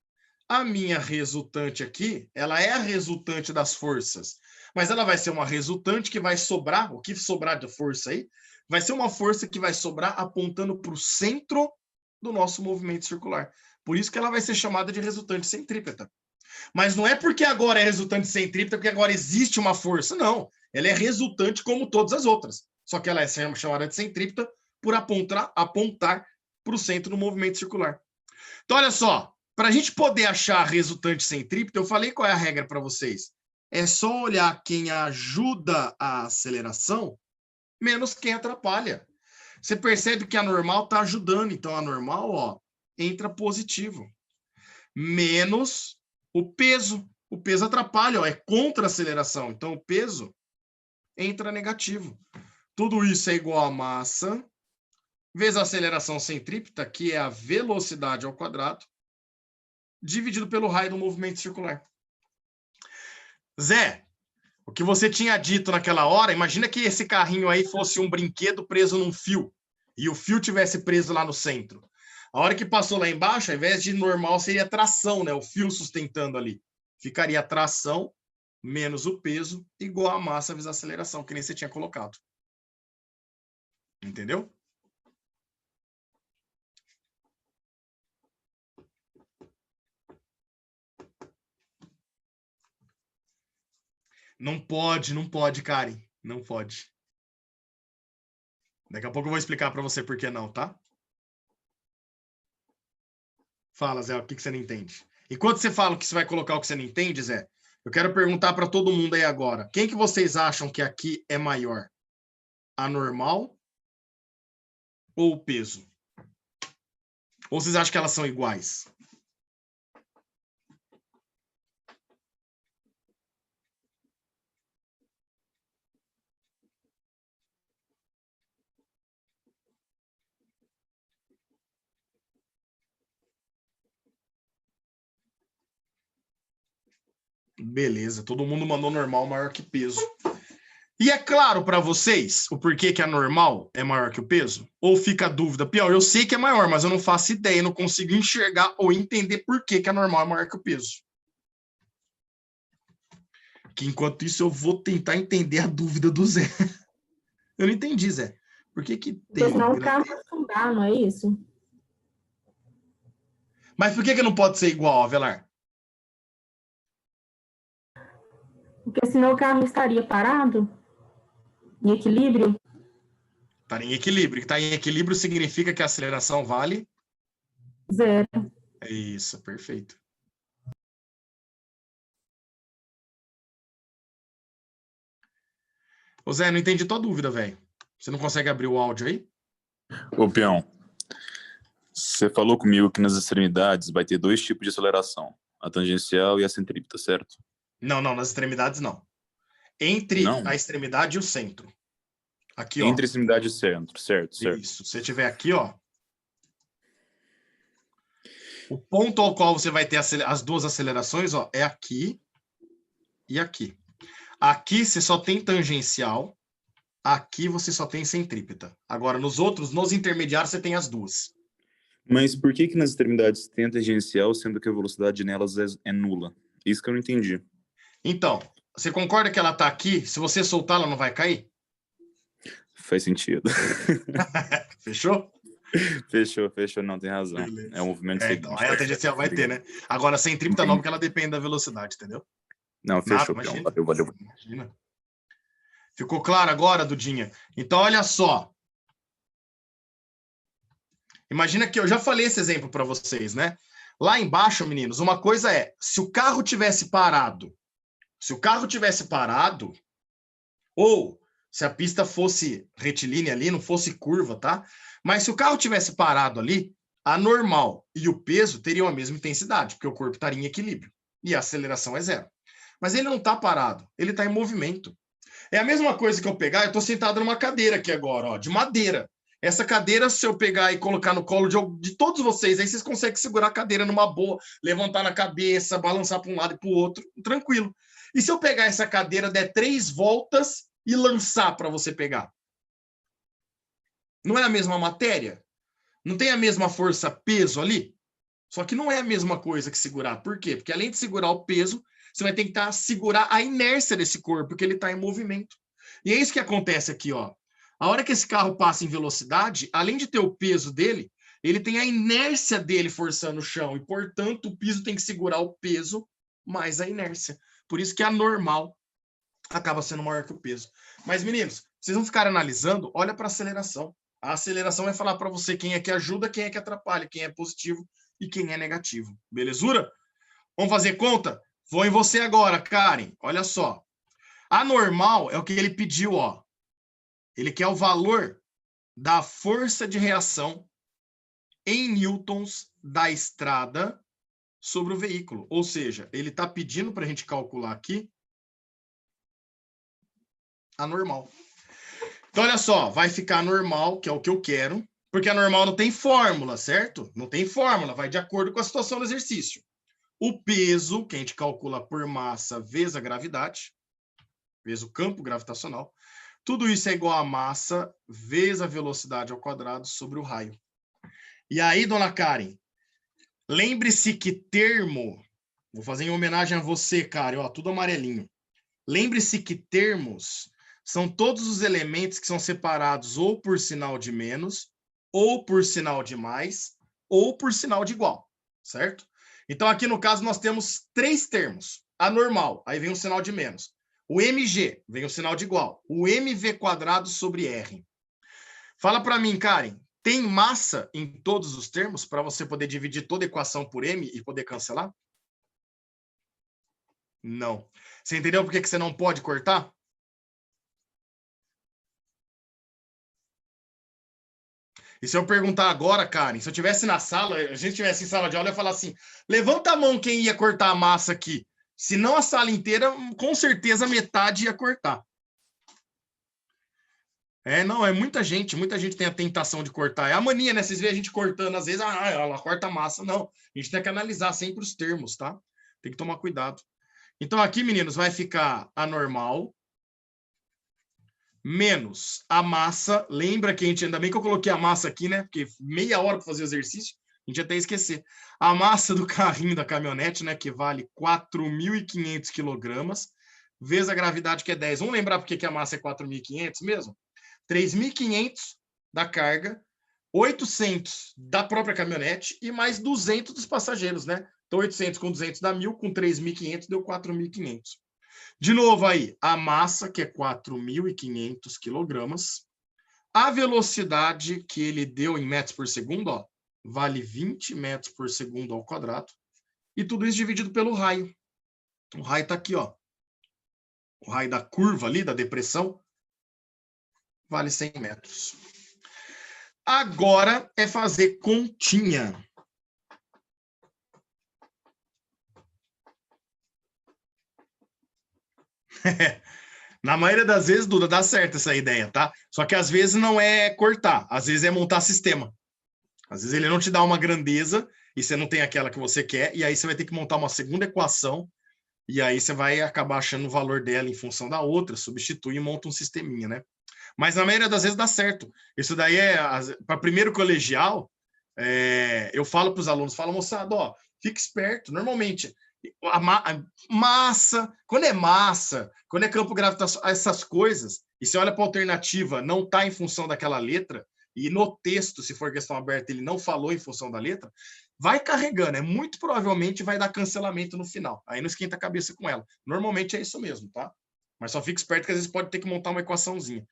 Speaker 2: a minha resultante aqui, ela é a resultante das forças, mas ela vai ser uma resultante que vai sobrar, o que sobrar de força aí, vai ser uma força que vai sobrar apontando para o centro do nosso movimento circular. Por isso que ela vai ser chamada de resultante centrípeta. Mas não é porque agora é resultante centrípeta, porque agora existe uma força, não. Ela é resultante como todas as outras. Só que ela é chamada de centrípeta por apontar para o centro do movimento circular. Então, olha só, para a gente poder achar a resultante centrípeta, eu falei qual é a regra para vocês. É só olhar quem ajuda a aceleração menos quem atrapalha. Você percebe que a normal está ajudando, então a normal, ó, entra positivo. Menos o peso. O peso atrapalha, ó, é contra a aceleração, então o peso entra negativo. Tudo isso é igual a massa vezes a aceleração centrípeta, que é a velocidade ao quadrado, dividido pelo raio do movimento circular. Zé, o que você tinha dito naquela hora, imagina que esse carrinho aí fosse um brinquedo preso num fio, e o fio tivesse preso lá no centro. A hora que passou lá embaixo, ao invés de normal, seria tração, né? O fio sustentando ali. Ficaria tração menos o peso igual a massa vezes a aceleração, que nem você tinha colocado. Entendeu? Não pode, Karen. Não pode. Daqui a pouco eu vou explicar para você por que não, tá? Fala, Zé, o que você não entende? Enquanto você fala que você vai colocar o que você não entende, Zé, eu quero perguntar para todo mundo aí agora. Quem que vocês acham que aqui é maior? A normal ou o peso? Ou vocês acham que elas são iguais? Beleza, todo mundo mandou normal maior que peso. E é claro para vocês o porquê que a normal é maior que o peso? Ou fica a dúvida? Pior, eu sei que é maior, mas eu não faço ideia, não consigo enxergar ou entender por que que a normal é maior que o peso. Que enquanto isso eu vou tentar entender a dúvida do Zé. Eu não entendi, Zé. Por que que tem...
Speaker 3: Porque senão o carro vai afundar, não é isso?
Speaker 2: Mas por que que não pode ser igual, Avelar?
Speaker 3: Porque senão o carro estaria parado, em equilíbrio.
Speaker 2: Está em equilíbrio. Está em equilíbrio significa que a aceleração vale?
Speaker 3: Zero.
Speaker 2: É isso, perfeito. Ô Zé, não entendi tua dúvida, velho. Você não consegue abrir o áudio aí?
Speaker 5: Ô, Peão, você falou comigo que nas extremidades vai ter dois tipos de aceleração, a tangencial e a centrípeta, certo?
Speaker 2: Não, nas extremidades não. Entre
Speaker 5: Não?
Speaker 2: a extremidade e o centro. Aqui, ó.
Speaker 5: Entre a extremidade e o centro, certo.
Speaker 2: Isso. Se você tiver aqui, ó. O ponto ao qual você vai ter as duas acelerações, ó, é aqui e aqui. Aqui você só tem tangencial, aqui você só tem centrípeta. Agora, nos outros, nos intermediários, você tem as duas.
Speaker 5: Mas por que nas extremidades tem a tangencial, sendo que a velocidade nelas é nula? Isso que eu não entendi.
Speaker 2: Então, você concorda que ela está aqui? Se você soltar, ela não vai cair?
Speaker 5: Faz sentido.
Speaker 2: Fechou?
Speaker 5: Fechou, não, tem razão.
Speaker 2: Beleza.
Speaker 5: É um movimento seguinte.
Speaker 2: Então, aí a tangencial vai ter, né? Agora, centrípeta não, porque ela depende da velocidade, entendeu?
Speaker 5: Não, fechou,
Speaker 2: Imagina.
Speaker 5: Peão. Valeu.
Speaker 2: Imagina. Ficou claro agora, Dudinha? Então, olha só. Imagina que eu já falei esse exemplo para vocês, né? Lá embaixo, meninos, uma coisa é, se o carro tivesse parado, ou se a pista fosse retilínea ali, não fosse curva, tá? Mas se o carro tivesse parado ali, a normal e o peso teriam a mesma intensidade, porque o corpo estaria em equilíbrio e a aceleração é zero. Mas ele não está parado, ele está em movimento. É a mesma coisa que eu pegar, eu estou sentado numa cadeira aqui agora, ó, de madeira. Essa cadeira, se eu pegar e colocar no colo de todos vocês, aí vocês conseguem segurar a cadeira numa boa, levantar na cabeça, balançar para um lado e para o outro, tranquilo. E se eu pegar essa cadeira, der 3 voltas e lançar para você pegar? Não é a mesma matéria? Não tem a mesma força-peso ali? Só que não é a mesma coisa que segurar. Por quê? Porque além de segurar o peso, você vai tentar segurar a inércia desse corpo, porque ele está em movimento. E é isso que acontece aqui, ó. A hora que esse carro passa em velocidade, além de ter o peso dele, ele tem a inércia dele forçando o chão, e, portanto, o piso tem que segurar o peso mais a inércia. Por isso que a normal acaba sendo maior que o peso. Mas, meninos, vocês vão ficar analisando, olha para a aceleração. A aceleração vai falar para você quem é que ajuda, quem é que atrapalha, quem é positivo e quem é negativo. Belezura? Vamos fazer conta? Vou em você agora, Karen. Olha só. A normal é o que ele pediu, ó. Ele quer o valor da força de reação em newtons da estrada sobre o veículo. Ou seja, ele está pedindo para a gente calcular aqui a normal. Então, olha só, vai ficar normal, que é o que eu quero, porque a normal não tem fórmula, certo? Não tem fórmula, vai de acordo com a situação do exercício. O peso, que a gente calcula por massa vezes a gravidade, vezes o campo gravitacional, tudo isso é igual a massa vezes a velocidade ao quadrado sobre o raio. E aí, dona Karen, lembre-se que termo, vou fazer em homenagem a você, Karen, ó, tudo amarelinho. Lembre-se que termos são todos os elementos que são separados ou por sinal de menos, ou por sinal de mais, ou por sinal de igual, certo? Então, aqui no caso, nós temos 3 termos. A normal, aí vem o sinal de menos. O mg, vem o sinal de igual. O mv² sobre r. Fala para mim, Karen, tem massa em todos os termos para você poder dividir toda a equação por m e poder cancelar? Não. Você entendeu por que você não pode cortar? E se eu perguntar agora, Karen, se eu estivesse na sala, a gente estivesse em sala de aula, eu ia falar assim, levanta a mão quem ia cortar a massa aqui. Se não a sala inteira, com certeza metade ia cortar. Não, é muita gente tem a tentação de cortar. É a mania, né? Vocês veem a gente cortando, às vezes, ela corta a massa. Não, a gente tem que analisar sempre os termos, tá? Tem que tomar cuidado. Então, aqui, meninos, vai ficar a normal menos a massa. Lembra que a gente, ainda bem que eu coloquei a massa aqui, né? Porque meia hora para fazer o exercício, a gente até esquecer. A massa do carrinho da caminhonete, né? Que vale 4.500 quilogramas, vezes a gravidade, que é 10. Vamos lembrar por que a massa é 4.500 mesmo? 3.500 da carga, 800 da própria caminhonete e mais 200 dos passageiros, né? Então, 800 com 200 dá 1.000, com 3.500 deu 4.500. De novo aí, a massa, que é 4.500 quilogramas. A velocidade que ele deu em metros por segundo, ó, vale 20 metros por segundo ao quadrado. E tudo isso dividido pelo raio. O raio está aqui, ó. O raio da curva ali, da depressão, vale 100 metros. Agora é fazer continha. Na maioria das vezes, Duda, dá certo essa ideia, tá? Só que às vezes não é cortar, às vezes é montar sistema. Às vezes ele não te dá uma grandeza e você não tem aquela que você quer, e aí você vai ter que montar uma segunda equação, e aí você vai acabar achando o valor dela em função da outra, substitui e monta um sisteminha, né? Mas na maioria das vezes dá certo. Isso daí é, para primeiro colegial, eu falo para os alunos, falo, moçada, ó, fica esperto. Normalmente, massa, quando é campo gravitacional, essas coisas, e você olha para a alternativa, não está em função daquela letra, e no texto, se for questão aberta, ele não falou em função da letra, vai carregando, muito provavelmente vai dar cancelamento no final. Aí não esquenta a cabeça com ela. Normalmente é isso mesmo, tá? Mas só fica esperto que às vezes pode ter que montar uma equaçãozinha.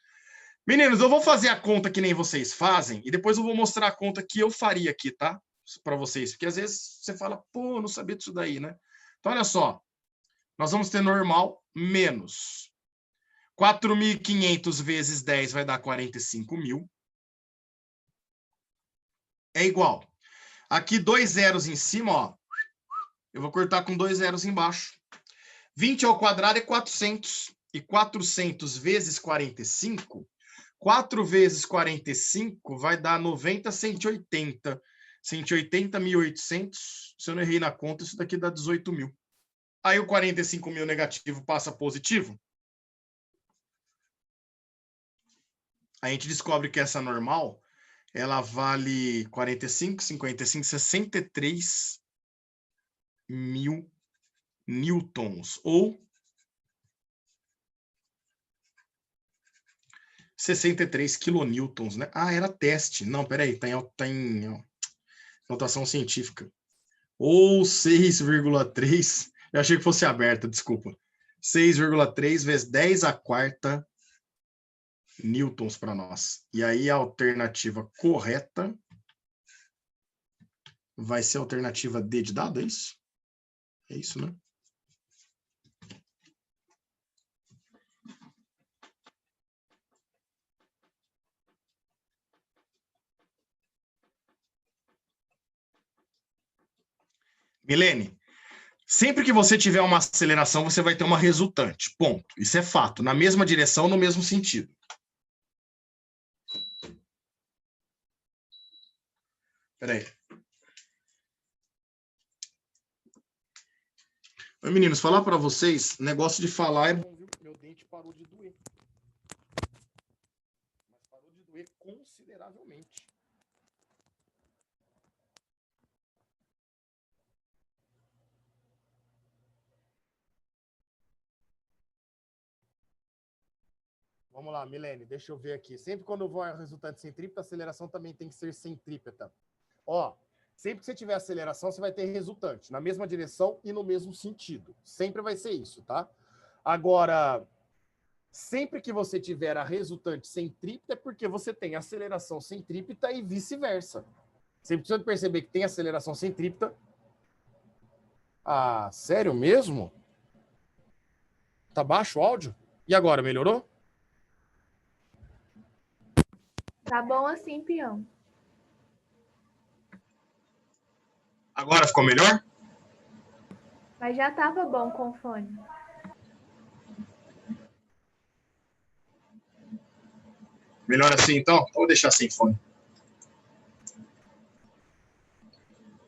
Speaker 2: Meninos, eu vou fazer a conta que nem vocês fazem e depois eu vou mostrar a conta que eu faria aqui, tá? Para vocês. Porque às vezes você fala, pô, não sabia disso daí, né? Então, olha só. Nós vamos ter normal menos 4.500 vezes 10 vai dar 45.000. É igual. Aqui, 2 zeros em cima, ó. Eu vou cortar com 2 zeros embaixo. 20 ao quadrado é 400. E 400 vezes 45... 4 vezes 45 vai dar 90, 180. 180.800. Se eu não errei na conta, isso daqui dá 18.000. Aí o 45.000 negativo passa positivo. A gente descobre que essa normal, ela vale 45, 55, 63 mil newtons. Ou 63 kilonewtons, né? Ah, era teste. Não, peraí, tá em notação científica. Ou 6,3. Eu achei que fosse aberta, desculpa. 6,3 vezes 10 à quarta newtons para nós. E aí a alternativa correta vai ser a alternativa D de dado, é isso? É isso, né? Milene, sempre que você tiver uma aceleração, você vai ter uma resultante. Ponto. Isso é fato. Na mesma direção, no mesmo sentido. Espera aí. Oi, meninos, falar para vocês, negócio de falar é bom, viu? Meu dente parou de doer. Mas parou de doer consideravelmente. Vamos lá, Milene, deixa eu ver aqui. Sempre quando eu vou a resultante centrípeta, a aceleração também tem que ser centrípeta. Ó, sempre que você tiver aceleração, você vai ter resultante, na mesma direção e no mesmo sentido. Sempre vai ser isso, tá? Agora, sempre que você tiver a resultante centrípeta, é porque você tem aceleração centrípeta e vice-versa. Você precisa perceber que tem aceleração centrípeta. Ah, sério mesmo? Tá baixo o áudio? E agora, melhorou?
Speaker 4: Tá bom assim, peão.
Speaker 2: Agora ficou melhor?
Speaker 4: Mas já tava bom com o fone.
Speaker 2: Melhor assim, então? Vou deixar sem fone.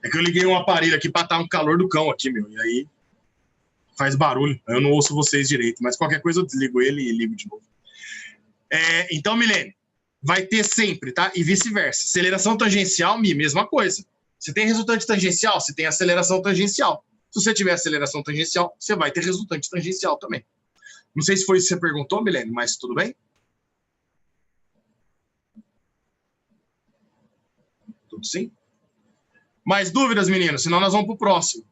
Speaker 2: É que eu liguei um aparelho aqui para estar um calor do cão aqui, meu. E aí faz barulho. Eu não ouço vocês direito. Mas qualquer coisa eu desligo ele e ligo de novo. Então, Milene, vai ter sempre, tá? E vice-versa. Aceleração tangencial, mesma coisa. Se tem resultante tangencial, você tem aceleração tangencial. Se você tiver aceleração tangencial, você vai ter resultante tangencial também. Não sei se foi isso que você perguntou, Milene, mas tudo bem? Tudo sim? Mais dúvidas, meninos? Senão nós vamos para o próximo.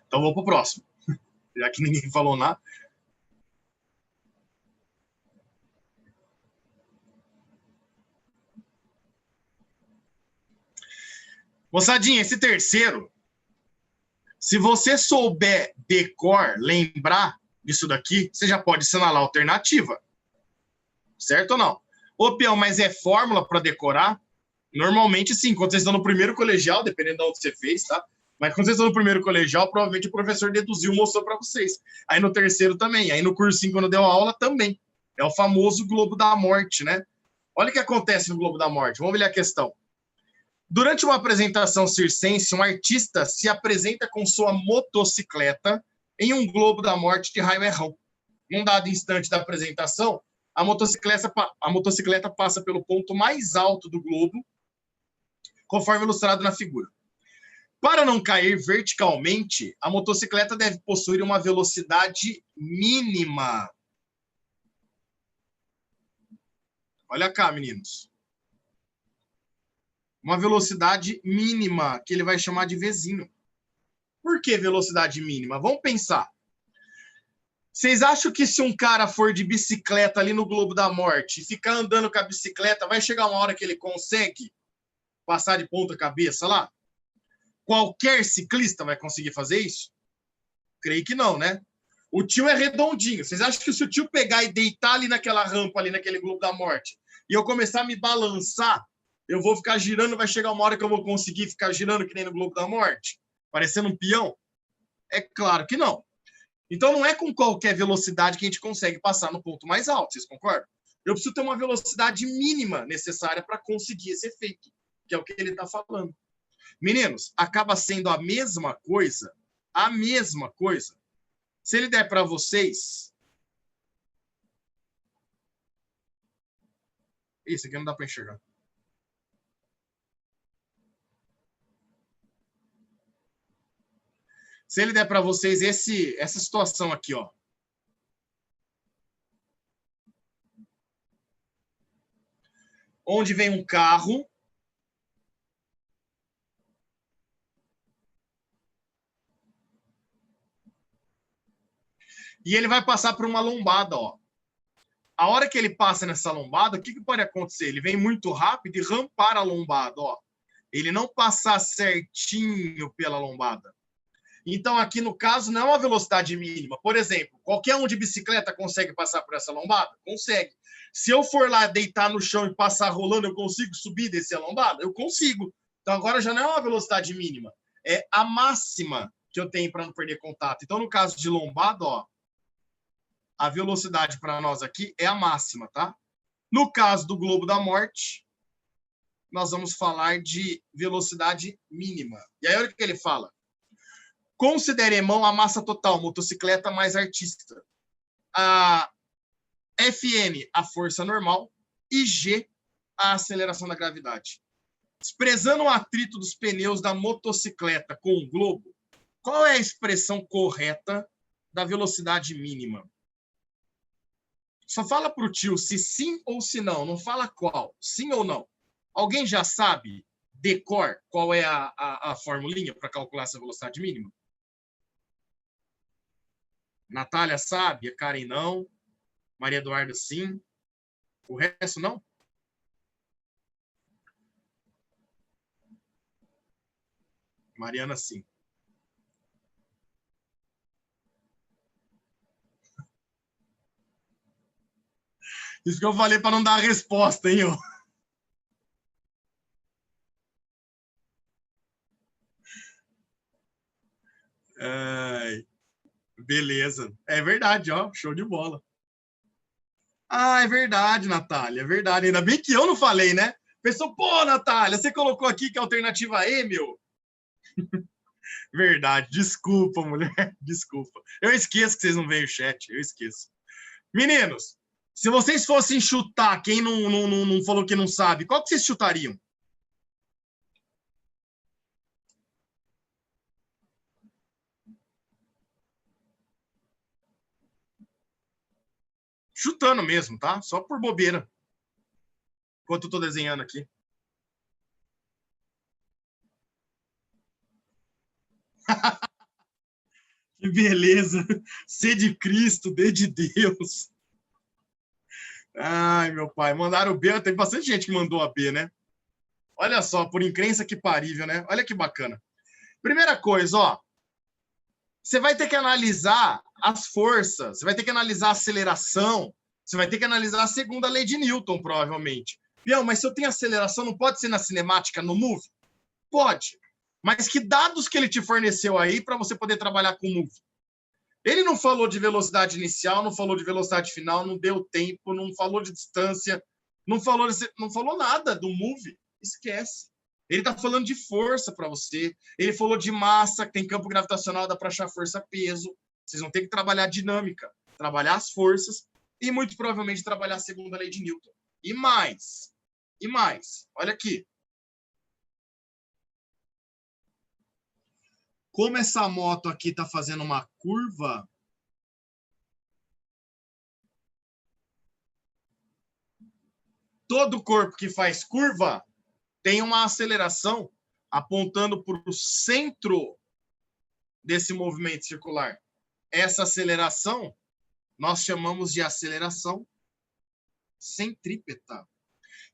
Speaker 2: Então vamos para o próximo. Já que ninguém falou nada. Moçadinha, esse terceiro, se você souber decor, lembrar disso daqui, você já pode assinalar a alternativa. Certo ou não? Ô, peão, mas é fórmula para decorar? Normalmente, sim. Quando vocês estão no primeiro colegial, dependendo de onde você fez, tá? Mas quando vocês estão no primeiro colegial, provavelmente o professor deduziu, mostrou para vocês. Aí no terceiro também. Aí no cursinho, quando deu aula, também. É o famoso Globo da Morte, né? Olha o que acontece no Globo da Morte. Vamos ver a questão. Durante uma apresentação circense, um artista se apresenta com sua motocicleta em um Globo da Morte de raio errão. Num dado instante da apresentação, a motocicleta passa pelo ponto mais alto do globo, conforme ilustrado na figura. Para não cair verticalmente, a motocicleta deve possuir uma velocidade mínima. Olha cá, meninos. Uma velocidade mínima, que ele vai chamar de Vzinho. Por que velocidade mínima? Vamos pensar. Vocês acham que se um cara for de bicicleta ali no Globo da Morte e ficar andando com a bicicleta, vai chegar uma hora que ele consegue passar de ponta cabeça lá? Qualquer ciclista vai conseguir fazer isso? Creio que não, né? O tio é redondinho. Vocês acham que se o tio pegar e deitar ali naquela rampa, ali naquele Globo da Morte, e eu começar a me balançar, eu vou ficar girando, vai chegar uma hora que eu vou conseguir ficar girando que nem no Globo da Morte? Parecendo um peão? É claro que não. Então não é com qualquer velocidade que a gente consegue passar no ponto mais alto, vocês concordam? Eu preciso ter uma velocidade mínima necessária para conseguir esse efeito, que é o que ele está falando. Meninos, acaba sendo a mesma coisa, se ele der para vocês... Isso aqui não dá para enxergar. Se ele der para vocês essa situação aqui, ó. Onde vem um carro. E ele vai passar por uma lombada, ó. A hora que ele passa nessa lombada, o que pode acontecer? Ele vem muito rápido e rampar a lombada, ó. Ele não passar certinho pela lombada. Então, aqui no caso, não é uma velocidade mínima. Por exemplo, qualquer um de bicicleta consegue passar por essa lombada? Consegue. Se eu for lá deitar no chão e passar rolando, eu consigo subir e descer a lombada? Eu consigo. Então, agora já não é uma velocidade mínima. É a máxima que eu tenho para não perder contato. Então, no caso de lombada, ó, a velocidade para nós aqui é a máxima, tá? No caso do Globo da Morte, nós vamos falar de velocidade mínima. E aí, olha o que ele fala. Considere em mão a massa total, motocicleta mais artista. A Fn, a força normal, e G, a aceleração da gravidade. Desprezando o atrito dos pneus da motocicleta com o globo, qual é a expressão correta da velocidade mínima? Só fala para o tio se sim ou se não, não fala qual, sim ou não. Alguém já sabe, decor, qual é a formulinha para calcular essa velocidade mínima? Natália sabe, a Karen não, Maria Eduarda sim, o resto não? Mariana sim. Isso que eu falei para não dar a resposta, hein? Ai, beleza. É verdade, ó. Show de bola. Ah, é verdade, Natália. É verdade. Ainda bem que eu não falei, né? Pessoal, pô, Natália, você colocou aqui que é a alternativa E, meu. Verdade. Desculpa, mulher. Desculpa. Eu esqueço que vocês não veem o chat. Eu esqueço. Meninos, se vocês fossem chutar quem não falou que não sabe, qual que vocês chutariam? Chutando mesmo, tá? Só por bobeira. Enquanto eu tô desenhando aqui. Que beleza. C de Cristo, D de Deus. Ai, meu pai. Mandaram o B. Tem bastante gente que mandou a B, né? Olha só, por incrença que parível, né? Olha que bacana. Primeira coisa, ó. Você vai ter que analisar as forças, você vai ter que analisar a aceleração, você vai ter que analisar a segunda lei de Newton, provavelmente. Pião, mas se eu tenho aceleração, não pode ser na cinemática, no movie? Pode. Mas que dados que ele te forneceu aí para você poder trabalhar com o Move? Ele não falou de velocidade inicial, não falou de velocidade final, não deu tempo, não falou de distância, não falou nada do Move. Esquece. Ele está falando de força para você. Ele falou de massa, que tem campo gravitacional, dá para achar força-peso. Vocês vão ter que trabalhar dinâmica, trabalhar as forças e muito provavelmente trabalhar a segunda lei de Newton. E mais. Olha aqui. Como essa moto aqui está fazendo uma curva, todo corpo que faz curva tem uma aceleração apontando para o centro desse movimento circular. Essa aceleração nós chamamos de aceleração centrípeta.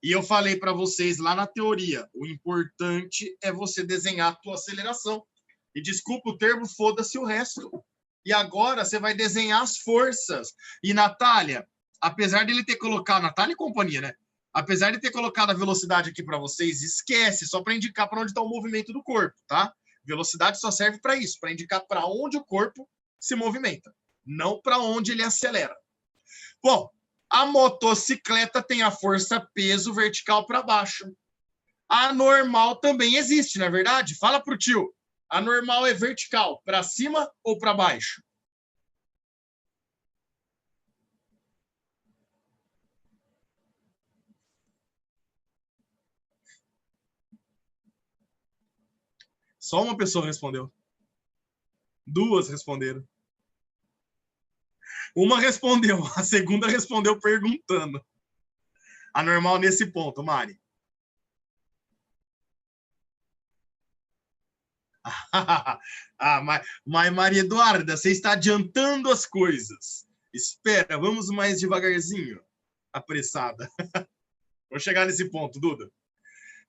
Speaker 2: E eu falei para vocês lá na teoria, o importante é você desenhar a tua aceleração. E desculpa o termo, foda-se o resto. E agora você vai desenhar as forças. E Natália, apesar de ele ter colocado, Natália e companhia, né? Apesar de ter colocado a velocidade aqui para vocês, esquece, só para indicar para onde está o movimento do corpo, tá? Velocidade só serve para isso, para indicar para onde o corpo se movimenta, não para onde ele acelera. Bom, a motocicleta tem a força-peso vertical para baixo. A normal também existe, não é verdade? Fala pro tio. A normal é vertical, para cima ou para baixo? Só uma pessoa respondeu. Duas responderam. Uma respondeu, a segunda respondeu perguntando. A normal nesse ponto, Mari. Mas Maria Eduarda, você está adiantando as coisas. Espera, vamos mais devagarzinho. Apressada. Vou chegar nesse ponto, Duda.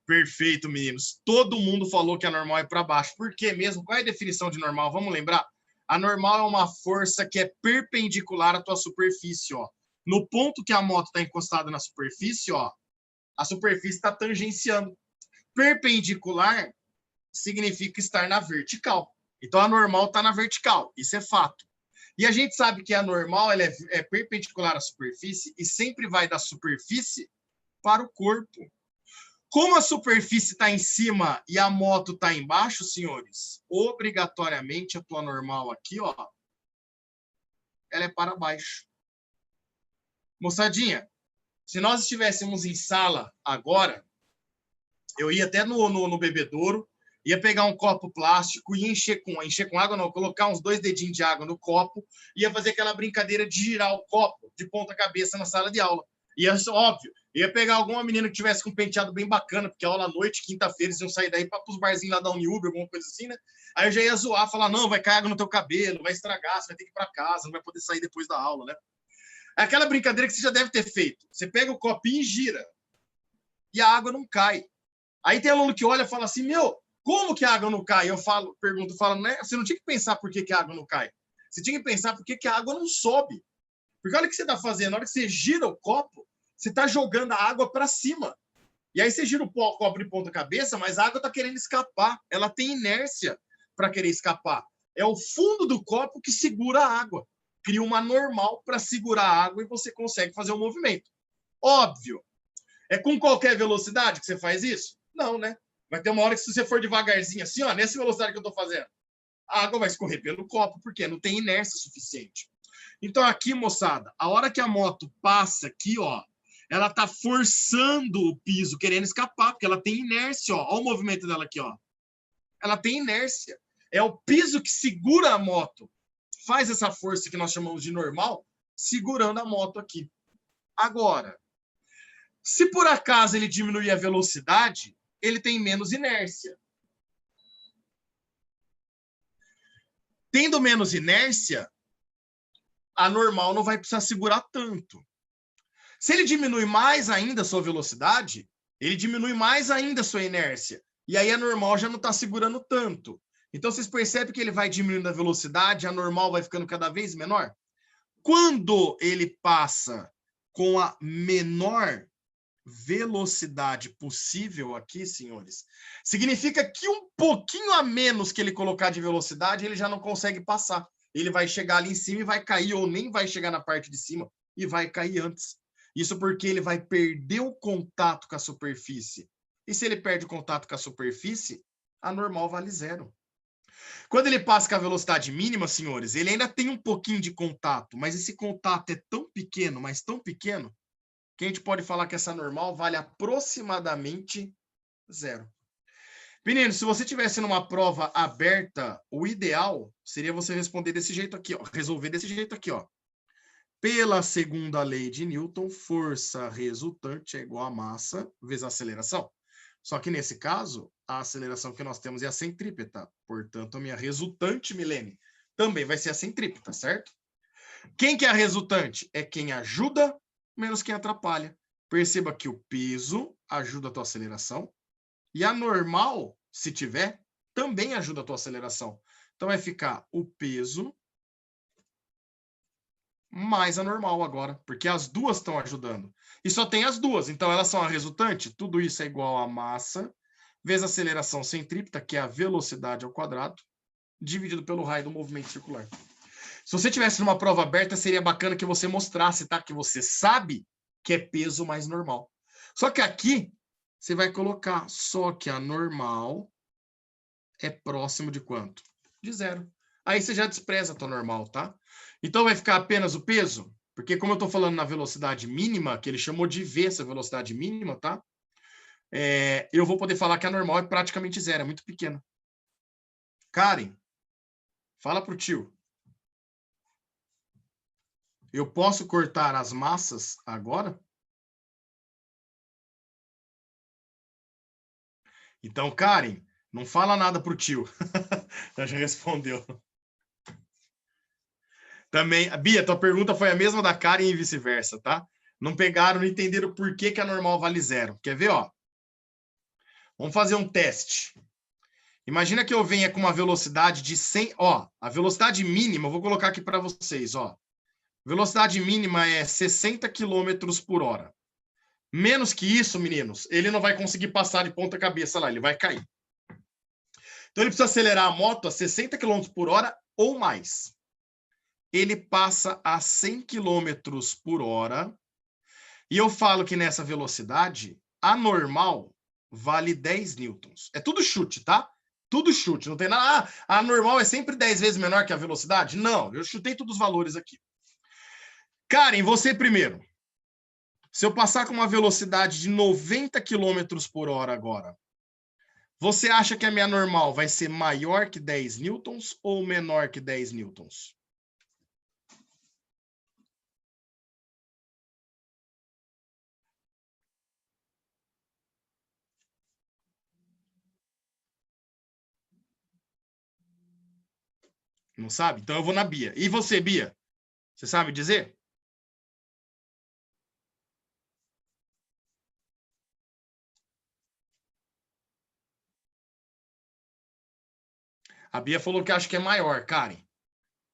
Speaker 2: Perfeito, meninos. Todo mundo falou que a normal é para baixo. Por quê mesmo? Qual é a definição de normal? Vamos lembrar? A normal é uma força que é perpendicular à tua superfície, ó. No ponto que a moto está encostada na superfície, ó, a superfície está tangenciando. Perpendicular significa estar na vertical. Então, a normal está na vertical. Isso é fato. E a gente sabe que a normal ela é perpendicular à superfície e sempre vai da superfície para o corpo. Como a superfície está em cima e a moto está embaixo, senhores, obrigatoriamente a tua normal aqui, ó, ela é para baixo. Moçadinha, se nós estivéssemos em sala agora, eu ia até no bebedouro, ia pegar um copo plástico e encher com água, não, colocar uns 2 dedinhos de água no copo, ia fazer aquela brincadeira de girar o copo de ponta cabeça na sala de aula. E óbvio, ia pegar alguma menina que tivesse com um penteado bem bacana, porque a aula à noite, quinta-feira, eles iam sair daí para os barzinhos lá da Uniub, alguma coisa assim, né? Aí eu já ia zoar, falar, não, vai cair água no teu cabelo, vai estragar, você vai ter que ir para casa, não vai poder sair depois da aula, né? É aquela brincadeira que você já deve ter feito. Você pega o copinho e gira, e a água não cai. Aí tem aluno que olha e fala assim, meu, como que a água não cai? Eu pergunto, né? Você não tinha que pensar por que a água não cai. Você tinha que pensar por que a água não sobe. Porque olha o que você está fazendo, na hora que você gira o copo, você está jogando a água para cima. E aí você gira o copo de ponta cabeça, mas a água está querendo escapar. Ela tem inércia para querer escapar. É o fundo do copo que segura a água. Cria uma normal para segurar a água e você consegue fazer o movimento. Óbvio. É com qualquer velocidade que você faz isso? Não, né? Vai ter uma hora que se você for devagarzinho assim, ó, nessa velocidade que eu estou fazendo, a água vai escorrer pelo copo, porque não tem inércia suficiente. Então aqui, moçada, a hora que a moto passa aqui, ó, ela tá forçando o piso, querendo escapar, porque ela tem inércia, ó. Olha o movimento dela aqui, ó. Ela tem inércia. É o piso que segura a moto. Faz essa força que nós chamamos de normal, segurando a moto aqui. Agora, se por acaso ele diminuir a velocidade, ele tem menos inércia. Tendo menos inércia, a normal não vai precisar segurar tanto. Se ele diminui mais ainda a sua velocidade, ele diminui mais ainda a sua inércia. E aí a normal já não está segurando tanto. Então, vocês percebem que ele vai diminuindo a velocidade, a normal vai ficando cada vez menor? Quando ele passa com a menor velocidade possível aqui, senhores, significa que um pouquinho a menos que ele colocar de velocidade, ele já não consegue passar. Ele vai chegar ali em cima e vai cair, ou nem vai chegar na parte de cima e vai cair antes. Isso porque ele vai perder o contato com a superfície. E se ele perde o contato com a superfície, a normal vale 0. Quando ele passa com a velocidade mínima, senhores, ele ainda tem um pouquinho de contato, mas esse contato é tão pequeno, mas tão pequeno, que a gente pode falar que essa normal vale aproximadamente 0. Meninos, se você tivesse numa prova aberta, o ideal seria você responder desse jeito aqui, ó, resolver desse jeito aqui, ó. Pela segunda lei de Newton, força resultante é igual a massa vezes a aceleração. Só que nesse caso, a aceleração que nós temos é a centrípeta. Portanto, a minha resultante, Milene, também vai ser a centrípeta, certo? Quem que é a resultante? É quem ajuda menos quem atrapalha. Perceba que o peso ajuda a tua aceleração e a normal, se tiver, também ajuda a tua aceleração. Então, vai ficar o peso mais a normal agora, porque as duas estão ajudando. E só tem as duas, então elas são a resultante. Tudo isso é igual a massa vezes a aceleração centrípeta, que é a velocidade ao quadrado, dividido pelo raio do movimento circular. Se você tivesse numa prova aberta, seria bacana que você mostrasse, tá? Que você sabe que é peso mais normal. Só que aqui, você vai colocar só que a normal é próximo de quanto? De 0. Aí você já despreza a tua normal, tá? Então vai ficar apenas o peso, porque como eu estou falando na velocidade mínima, que ele chamou de V essa velocidade mínima, tá? Eu vou poder falar que a normal é praticamente 0, é muito pequena. Karen, fala pro tio. Eu posso cortar as massas agora? Então, Karen, não fala nada pro tio. Já respondeu. Também, Bia, tua pergunta foi a mesma da Karen e vice-versa, tá? Não pegaram, não entenderam por que a normal vale 0. Quer ver, ó? Vamos fazer um teste. Imagina que eu venha com uma velocidade de 100... Ó, a velocidade mínima, eu vou colocar aqui para vocês, ó. Velocidade mínima é 60 km por hora. Menos que isso, meninos, ele não vai conseguir passar de ponta cabeça lá, ele vai cair. Então, ele precisa acelerar a moto a 60 km por hora ou mais. Ele passa a 100 km por hora. E eu falo que nessa velocidade, a normal vale 10 newtons. É tudo chute, tá? Tudo chute. Não tem nada. A normal é sempre 10 vezes menor que a velocidade? Não, eu chutei todos os valores aqui. Karen, você primeiro. Se eu passar com uma velocidade de 90 km por hora agora, você acha que a minha normal vai ser maior que 10 newtons ou menor que 10 newtons? Não sabe? Então eu vou na Bia. E você, Bia? Você sabe dizer? A Bia falou que acha que é maior, Karen.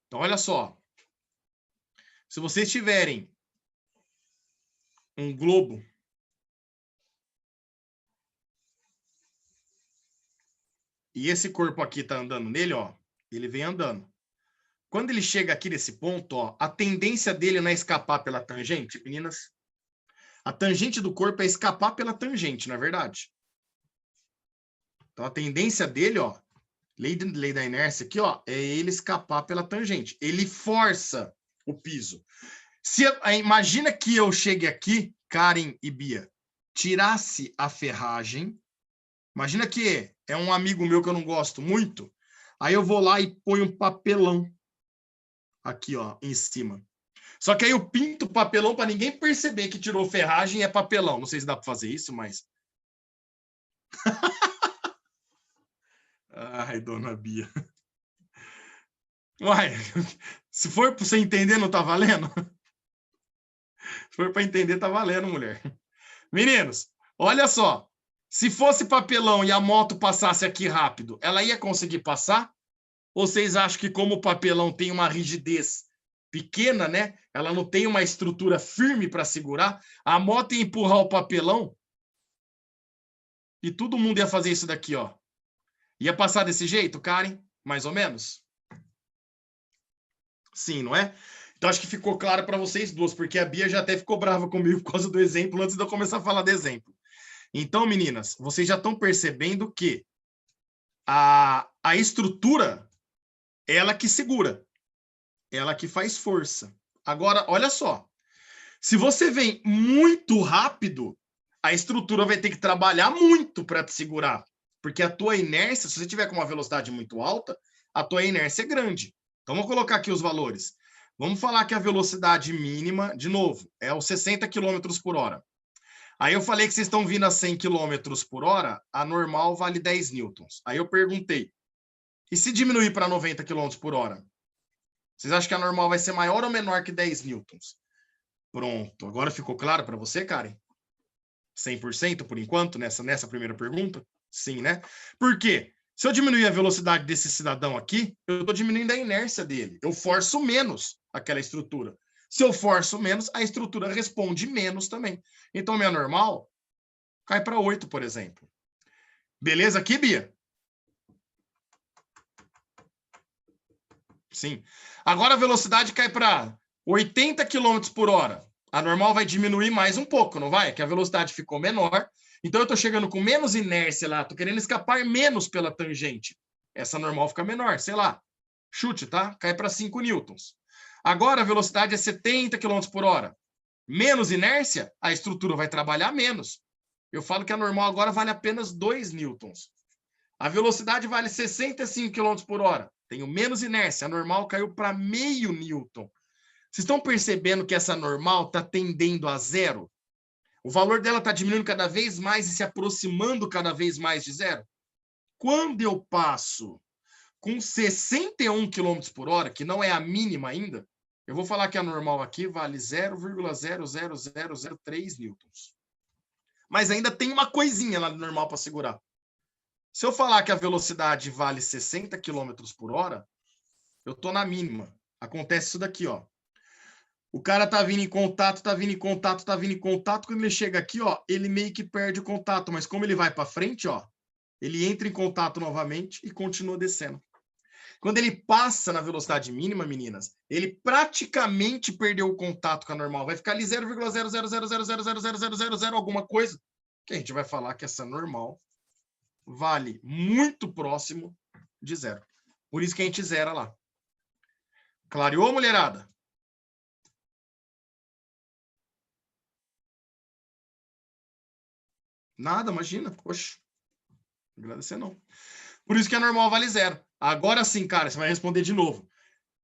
Speaker 2: Então, olha só. Se vocês tiverem um globo e esse corpo aqui está andando nele, ó, ele vem andando. Quando ele chega aqui nesse ponto, ó, a tendência dele não é escapar pela tangente, meninas? A tangente do corpo é escapar pela tangente, não é verdade? Então, a tendência dele, ó, lei da inércia aqui, ó, é ele escapar pela tangente. Ele força o piso. Imagina que eu chegue aqui, Karen e Bia, tirasse a ferragem. Imagina que é um amigo meu que eu não gosto muito. Aí eu vou lá e ponho um papelão aqui, ó, em cima. Só que aí eu pinto o papelão para ninguém perceber que tirou ferragem e é papelão. Não sei se dá para fazer isso, mas... Ai, dona Bia. Uai, se for para você entender, não tá valendo? Se for para entender, tá valendo, mulher. Meninos, olha só. Se fosse papelão e a moto passasse aqui rápido, ela ia conseguir passar? Ou vocês acham que como o papelão tem uma rigidez pequena, né? Ela não tem uma estrutura firme para segurar. A moto ia empurrar o papelão e todo mundo ia fazer isso daqui, ó. Ia passar desse jeito, Karen? Mais ou menos? Sim, não é? Então, acho que ficou claro para vocês duas, porque a Bia já até ficou brava comigo por causa do exemplo, antes de eu começar a falar do exemplo. Então, meninas, vocês já estão percebendo que a estrutura, ela que segura, ela que faz força. Agora, olha só, se você vem muito rápido, a estrutura vai ter que trabalhar muito para te segurar, porque a tua inércia, se você tiver com uma velocidade muito alta, a tua inércia é grande. Então, vamos colocar aqui os valores. Vamos falar que a velocidade mínima, de novo, é os 60 km por hora. Aí eu falei que vocês estão vindo a 100 km por hora, a normal vale 10 newtons. Aí eu perguntei, e se diminuir para 90 km por hora? Vocês acham que a normal vai ser maior ou menor que 10 newtons? Pronto. Agora ficou claro para você, Karen? 100% por enquanto, nessa primeira pergunta? Sim, né? Por quê? Se eu diminuir a velocidade desse cidadão aqui, eu estou diminuindo a inércia dele. Eu forço menos aquela estrutura. Se eu forço menos, a estrutura responde menos também. Então, minha normal cai para 8, por exemplo. Beleza aqui, Bia? Sim. Agora a velocidade cai para 80 km por hora. A normal vai diminuir mais um pouco, não vai? Que a velocidade ficou menor. Então, eu estou chegando com menos inércia lá. Estou querendo escapar menos pela tangente. Essa normal fica menor, sei lá. Chute, tá? Cai para 5 newtons. Agora, a velocidade é 70 km por hora. Menos inércia, a estrutura vai trabalhar menos. Eu falo que a normal agora vale apenas 2 newtons. A velocidade vale 65 km por hora. Tenho menos inércia. A normal caiu para meio newton. Vocês estão percebendo que essa normal está tendendo a zero? O valor dela está diminuindo cada vez mais e se aproximando cada vez mais de zero? Quando eu passo com 61 km por hora, que não é a mínima ainda, eu vou falar que a normal aqui vale 0,00003 newtons. Mas ainda tem uma coisinha lá no normal para segurar. Se eu falar que a velocidade vale 60 km por hora, eu estou na mínima. Acontece isso daqui, ó. O cara tá vindo em contato, tá vindo em contato, tá vindo em contato. Quando ele chega aqui, ó, ele meio que perde o contato. Mas como ele vai para frente, ó, ele entra em contato novamente e continua descendo. Quando ele passa na velocidade mínima, meninas, ele praticamente perdeu o contato com a normal. Vai ficar ali 0,000000000 alguma coisa, que a gente vai falar que essa normal vale muito próximo de zero. Por isso que a gente zera lá. Clareou, mulherada? Nada, imagina. Poxa, não agradecer não. Por isso que a normal vale zero. Agora sim, cara, você vai responder de novo.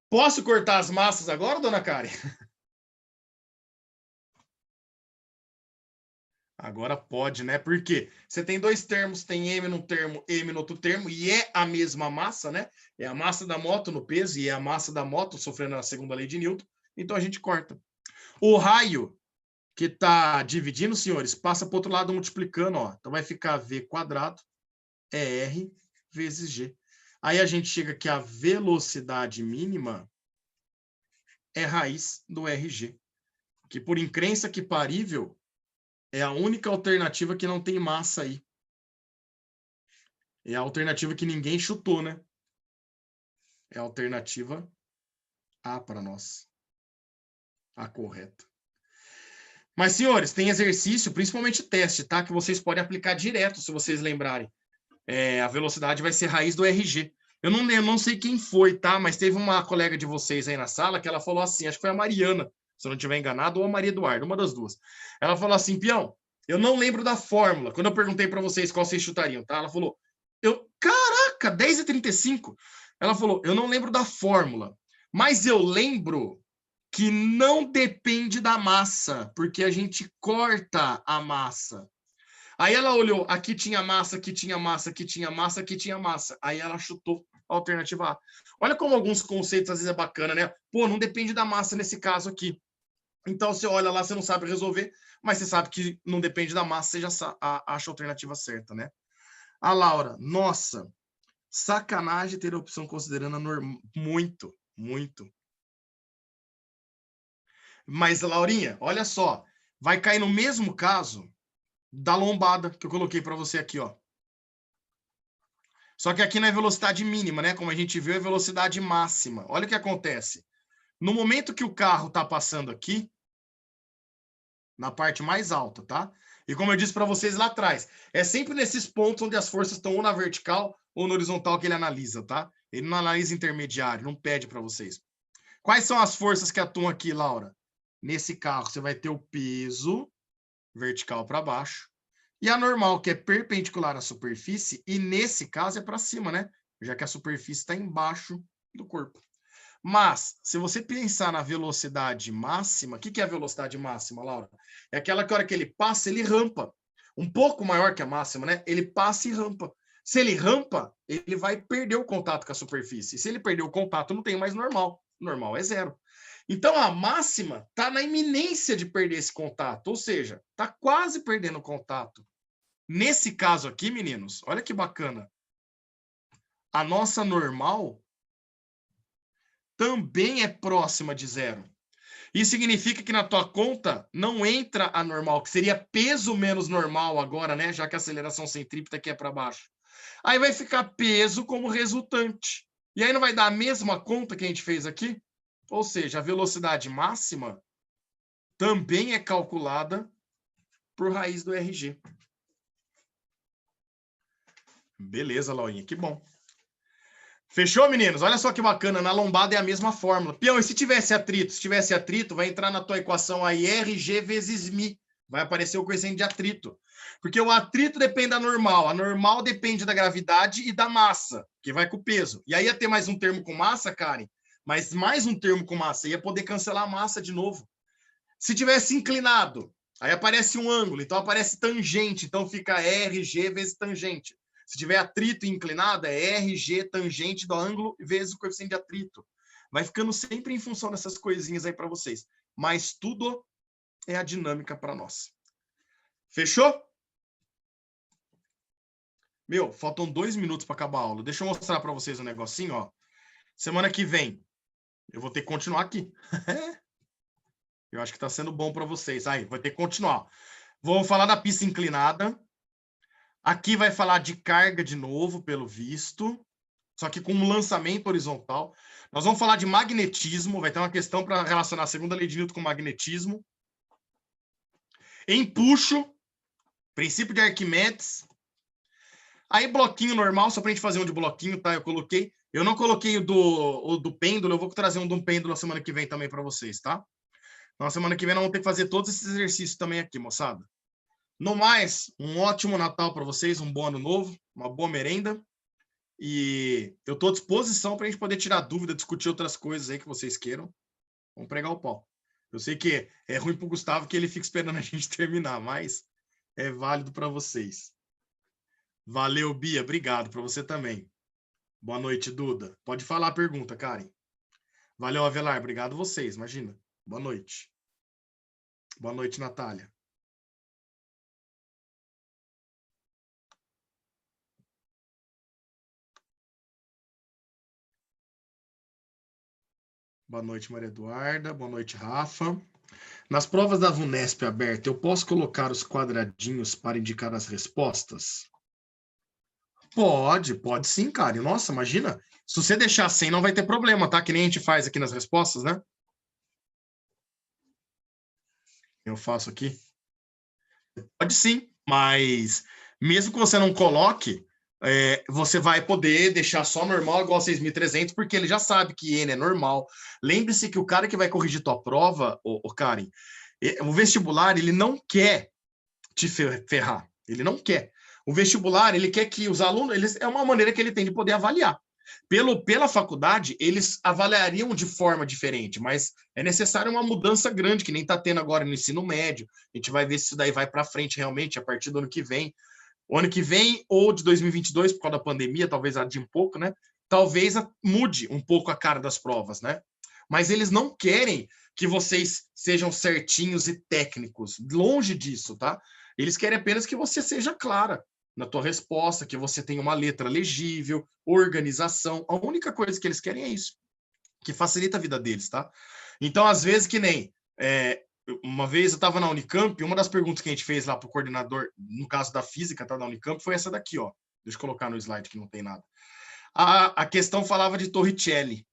Speaker 2: Posso cortar as massas agora, dona Karen? Agora pode, né? Porque você tem dois termos, tem M num termo, M no outro termo, e é a mesma massa, né? É a massa da moto no peso e é a massa da moto sofrendo a segunda lei de Newton. Então a gente corta. O raio que está dividindo, senhores, passa para o outro lado multiplicando, ó. Então vai ficar V quadrado é R vezes G. Aí a gente chega que a velocidade mínima é raiz do RG. Que por incrença que parível, é a única alternativa que não tem massa aí. É a alternativa que ninguém chutou, né? É a alternativa A para nós. A correta. Mas, senhores, tem exercício, principalmente teste, tá? Que vocês podem aplicar direto, se vocês lembrarem. A velocidade vai ser raiz do RG. Eu não sei quem foi, tá? Mas teve uma colega de vocês aí na sala que ela falou assim, acho que foi a Mariana, se eu não estiver enganado, ou a Maria Eduardo, uma das duas. Ela falou assim, Pião, eu não lembro da fórmula. Quando eu perguntei para vocês qual vocês chutariam, tá? Ela falou, caraca, 10h35. Ela falou, eu não lembro da fórmula, mas eu lembro que não depende da massa, porque a gente corta a massa. Aí ela olhou, aqui tinha massa, aqui tinha massa, aqui tinha massa, aqui tinha massa. Aí ela chutou a alternativa A. Olha como alguns conceitos às vezes é bacana, né? Pô, não depende da massa nesse caso aqui. Então você olha lá, você não sabe resolver, mas você sabe que não depende da massa, você já acha a alternativa certa, né? A Laura, nossa, sacanagem ter a opção considerando a normal. Muito, muito. Mas, Laurinha, olha só, vai cair no mesmo caso da lombada que eu coloquei para você aqui, ó. Só que aqui não é velocidade mínima, né? Como a gente viu, é velocidade máxima. Olha o que acontece. No momento que o carro está passando aqui, na parte mais alta, tá? E como eu disse para vocês lá atrás, é sempre nesses pontos onde as forças estão ou na vertical ou na horizontal que ele analisa, tá? Ele não analisa intermediário, não pede para vocês. Quais são as forças que atuam aqui, Laura? Nesse carro, você vai ter o peso vertical para baixo e a normal, que é perpendicular à superfície, e nesse caso é para cima, né? Já que a superfície está embaixo do corpo. Mas, se você pensar na velocidade máxima, o que é a velocidade máxima, Laura? É aquela que a hora que ele passa, ele rampa. Um pouco maior que a máxima, né? Ele passa e rampa. Se ele rampa, ele vai perder o contato com a superfície. Se ele perder o contato, não tem mais normal. Normal é 0. Então, a máxima está na iminência de perder esse contato. Ou seja, está quase perdendo o contato. Nesse caso aqui, meninos, olha que bacana. A nossa normal também é próxima de 0. Isso significa que na tua conta não entra a normal, que seria peso menos normal agora, né? Já que a aceleração centrípeta aqui é para baixo. Aí vai ficar peso como resultante. E aí não vai dar a mesma conta que a gente fez aqui? Ou seja, a velocidade máxima também é calculada por raiz do RG. Beleza, Laurinha, que bom. Fechou, meninos? Olha só que bacana, na lombada é a mesma fórmula. Peão, e se tivesse atrito? Se tivesse atrito, vai entrar na tua equação aí RG vezes μ. Vai aparecer o coeficiente de atrito. Porque o atrito depende da normal. A normal depende da gravidade e da massa, que vai com o peso. E aí ia ter mais um termo com massa, Karen, mas mais um termo com massa. Ia poder cancelar a massa de novo. Se tivesse inclinado, aí aparece um ângulo, então aparece tangente. Então fica RG vezes tangente. Se tiver atrito inclinado, é RG tangente do ângulo vezes o coeficiente de atrito. Vai ficando sempre em função dessas coisinhas aí para vocês. Mas tudo é a dinâmica para nós. Fechou? Meu, faltam 2 minutos para acabar a aula. Deixa eu mostrar para vocês um negocinho, ó. Semana que vem, eu vou ter que continuar aqui. Eu acho que está sendo bom para vocês. Aí, vai ter que continuar. Vou falar da pista inclinada. Aqui vai falar de carga de novo, pelo visto, só que com um lançamento horizontal. Nós vamos falar de magnetismo, vai ter uma questão para relacionar a segunda lei de Newton com magnetismo. Empuxo, princípio de Arquimedes. Aí bloquinho normal, só para a gente fazer um de bloquinho, tá? Eu não coloquei o do pêndulo, eu vou trazer um do pêndulo na semana que vem também para vocês, tá? Então, na semana que vem nós vamos ter que fazer todos esses exercícios também aqui, moçada. No mais, um ótimo Natal para vocês, um bom ano novo, uma boa merenda. E eu estou à disposição para a gente poder tirar dúvida, discutir outras coisas aí que vocês queiram. Vamos pregar o pau. Eu sei que é ruim para o Gustavo que ele fica esperando a gente terminar, mas é válido para vocês. Valeu, Bia. Obrigado para você também. Boa noite, Duda. Pode falar a pergunta, Karen. Valeu, Avelar. Obrigado vocês, imagina. Boa noite. Boa noite, Natália. Boa noite, Maria Eduarda. Boa noite, Rafa. Nas provas da VUNESP aberta, eu posso colocar os quadradinhos para indicar as respostas? Pode sim, cara. Nossa, imagina. Se você deixar sem, não vai ter problema, tá? Que nem a gente faz aqui nas respostas, né? Eu faço aqui. Pode sim, mas mesmo que você não coloque, você vai poder deixar só normal igual 6.300, porque ele já sabe que N é normal. Lembre-se que o cara que vai corrigir tua prova, Karen, o vestibular, ele não quer te ferrar. Ele não quer. O vestibular, ele quer que os alunos... é uma maneira que ele tem de poder avaliar. Pela faculdade, eles avaliariam de forma diferente, mas é necessário uma mudança grande, que nem está tendo agora no ensino médio. A gente vai ver se isso daí vai para frente realmente a partir do ano que vem. O ano que vem, ou de 2022, por causa da pandemia, talvez adie um pouco, né? Talvez mude um pouco a cara das provas, né? Mas eles não querem que vocês sejam certinhos e técnicos. Longe disso, tá? Eles querem apenas que você seja clara na tua resposta, que você tenha uma letra legível, organização. A única coisa que eles querem é isso, que facilita a vida deles, tá? Então, às vezes, que nem Uma vez eu estava na Unicamp, uma das perguntas que a gente fez lá para o coordenador, no caso da física, tá, da Unicamp, foi essa daqui, ó. Deixa eu colocar no slide que não tem nada. A questão falava de Torricelli.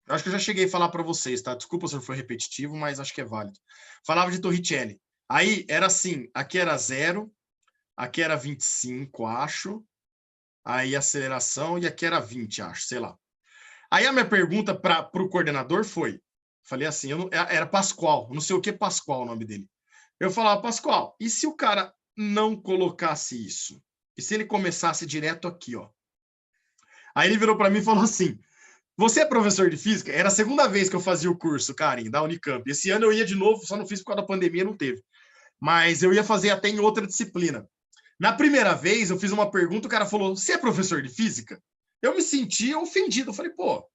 Speaker 2: Eu acho que eu já cheguei a falar para vocês, tá? Desculpa se eu for repetitivo, mas acho que é válido. Falava de Torricelli. Aí era assim, aqui era 0, aqui era 25, acho. Aí aceleração, e aqui era 20, acho, sei lá. Aí a minha pergunta para o coordenador foi, falei assim, era Pascoal, não sei o que Pascoal o nome dele. Eu falava, Pascoal, e se o cara não colocasse isso? E se ele começasse direto aqui, ó? Aí ele virou para mim e falou assim, você é professor de física? Era a segunda vez que eu fazia o curso, Karen, da Unicamp. Esse ano eu ia de novo, só não fiz por causa da pandemia, não teve. Mas eu ia fazer até em outra disciplina. Na primeira vez, eu fiz uma pergunta, o cara falou, você é professor de física? Eu me senti ofendido. Eu falei, pô,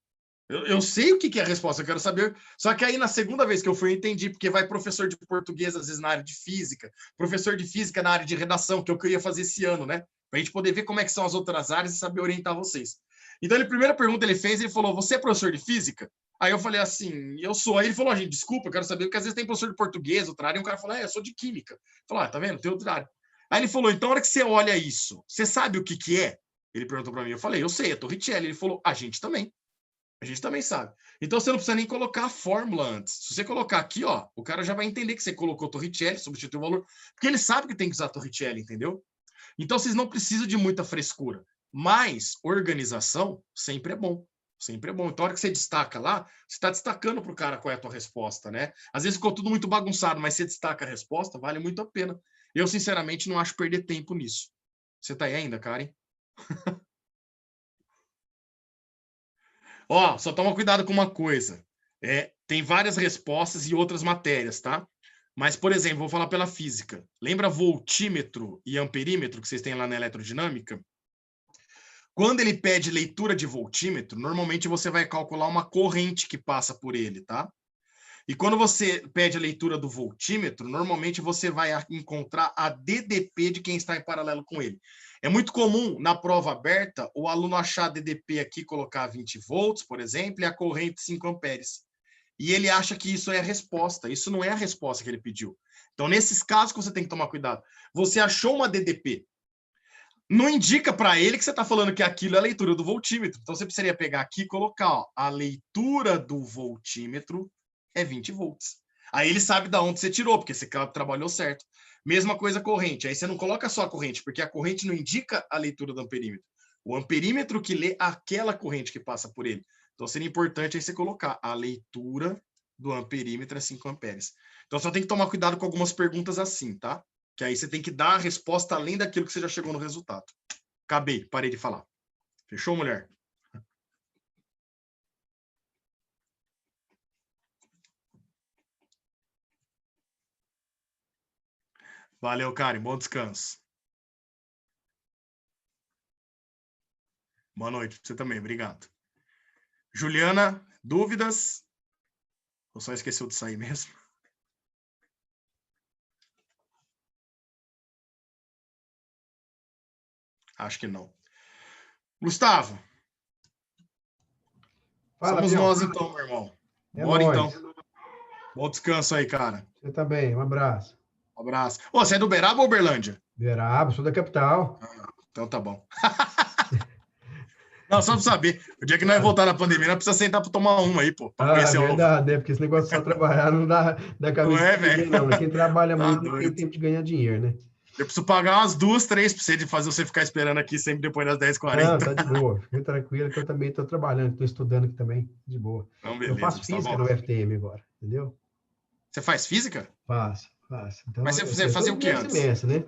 Speaker 2: eu sei o que é a resposta, eu quero saber. Só que aí, na segunda vez que eu fui, eu entendi, porque vai professor de português, às vezes, na área de física, professor de física na área de redação, que é o que eu ia fazer esse ano, né? Pra gente poder ver como é que são as outras áreas e saber orientar vocês. Então, a primeira pergunta ele fez, ele falou, você é professor de física? Aí eu falei assim, eu sou. Aí ele falou, gente, desculpa, eu quero saber, porque às vezes tem professor de português, outra área, e um cara falou, eu sou de química. Falou, tá vendo? Tem outra área. Aí ele falou, então, na hora que você olha isso, você sabe o que é? Ele perguntou para mim, eu falei, eu sei, é Torricelli. Ele falou, a gente também sabe. Então, você não precisa nem colocar a fórmula antes. Se você colocar aqui, ó, o cara já vai entender que você colocou Torricelli, substituiu o valor, porque ele sabe que tem que usar Torricelli, entendeu? Então, vocês não precisam de muita frescura. Mas organização sempre é bom. Sempre é bom. Então, a hora que você destaca lá, você está destacando para o cara qual é a tua resposta, né? Às vezes ficou tudo muito bagunçado, mas você destaca a resposta, vale muito a pena. Eu, sinceramente, não acho perder tempo nisso. Você tá aí ainda, Karen? Ó, só toma cuidado com uma coisa. Tem várias respostas e outras matérias, tá? Mas, por exemplo, vou falar pela física. Lembra voltímetro e amperímetro que vocês têm lá na eletrodinâmica? Quando ele pede leitura de voltímetro, normalmente você vai calcular uma corrente que passa por ele, tá? E quando você pede a leitura do voltímetro, normalmente você vai encontrar a DDP de quem está em paralelo com ele. É muito comum, na prova aberta, o aluno achar a DDP aqui, colocar 20 volts, por exemplo, e a corrente 5 amperes. E ele acha que isso é a resposta. Isso não é a resposta que ele pediu. Então, nesses casos que você tem que tomar cuidado. Você achou uma DDP. Não indica para ele que você está falando que aquilo é a leitura do voltímetro. Então, você precisaria pegar aqui e colocar, ó, a leitura do voltímetro é 20 volts. Aí ele sabe de onde você tirou, porque você trabalhou certo. Mesma coisa a corrente. Aí você não coloca só a corrente, porque a corrente não indica a leitura do amperímetro. O amperímetro que lê aquela corrente que passa por ele. Então, seria importante aí você colocar a leitura do amperímetro é 5 amperes. Então, só tem que tomar cuidado com algumas perguntas assim, tá? Que aí você tem que dar a resposta além daquilo que você já chegou no resultado. Acabei, parei de falar. Fechou, mulher? Valeu, Karen. Bom descanso. Boa noite para você também. Obrigado. Juliana, dúvidas? Ou só esqueceu de sair mesmo? Acho que não. Gustavo.
Speaker 1: Fala,
Speaker 2: somos
Speaker 1: Pião.
Speaker 2: nós, então, meu irmão.
Speaker 1: É
Speaker 2: Bora,
Speaker 1: nóis.
Speaker 2: então. Bom descanso aí, cara.
Speaker 1: Você também, um abraço.
Speaker 2: Um abraço. Ô, você é do Uberaba ou Uberlândia?
Speaker 1: Uberaba, sou da capital.
Speaker 2: Então tá bom. Não, só pra saber. O dia que nós voltar na pandemia, nós precisamos sentar pra tomar uma aí, pô. Pra conhecer o
Speaker 1: Verdade, porque esse negócio de só trabalhar não dá cabeça
Speaker 2: Não é,
Speaker 1: pra ninguém,
Speaker 2: velho?
Speaker 1: não. Quem trabalha
Speaker 2: Tá
Speaker 1: muito não
Speaker 2: doido.
Speaker 1: tem tempo de ganhar dinheiro, né?
Speaker 2: Eu preciso pagar umas 2, 3 pra você de fazer você ficar esperando aqui sempre depois das 10h40.
Speaker 1: Não, tá de boa. Fica tranquilo que eu também estou trabalhando, estou estudando aqui também, de boa.
Speaker 2: Então,
Speaker 1: Eu
Speaker 2: beleza.
Speaker 1: faço
Speaker 2: Tá
Speaker 1: física
Speaker 2: bom.
Speaker 1: no FTM agora, entendeu?
Speaker 2: Você faz física?
Speaker 1: Faço. Então,
Speaker 2: Mas você
Speaker 1: eu tô
Speaker 2: fazia
Speaker 1: no
Speaker 2: o que
Speaker 1: primeiro
Speaker 2: antes?
Speaker 1: semestre, né?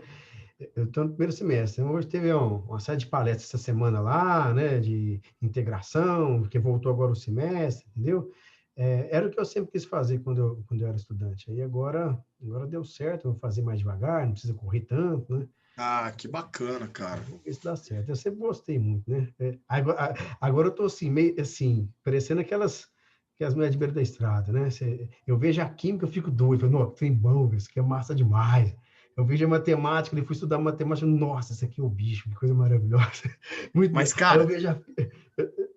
Speaker 1: Eu estou no primeiro semestre. Então, hoje teve uma série de palestras essa semana lá, né? De integração, porque voltou agora o semestre, entendeu? Era o que eu sempre quis fazer quando eu era estudante. Aí agora deu certo, eu vou fazer mais devagar, não precisa correr tanto, né?
Speaker 2: Ah, que bacana, cara.
Speaker 1: Isso dá certo. Eu sempre gostei muito, né? Agora eu estou assim, meio assim, parecendo aquelas mulheres de beira da estrada, né? Eu vejo a química, eu fico doido. Falo, nossa, trem bom, isso aqui é massa demais. Eu vejo a matemática, eu fui estudar matemática, nossa, isso aqui é o bicho, que coisa maravilhosa. Muito
Speaker 2: Mas,
Speaker 1: bom.
Speaker 2: cara-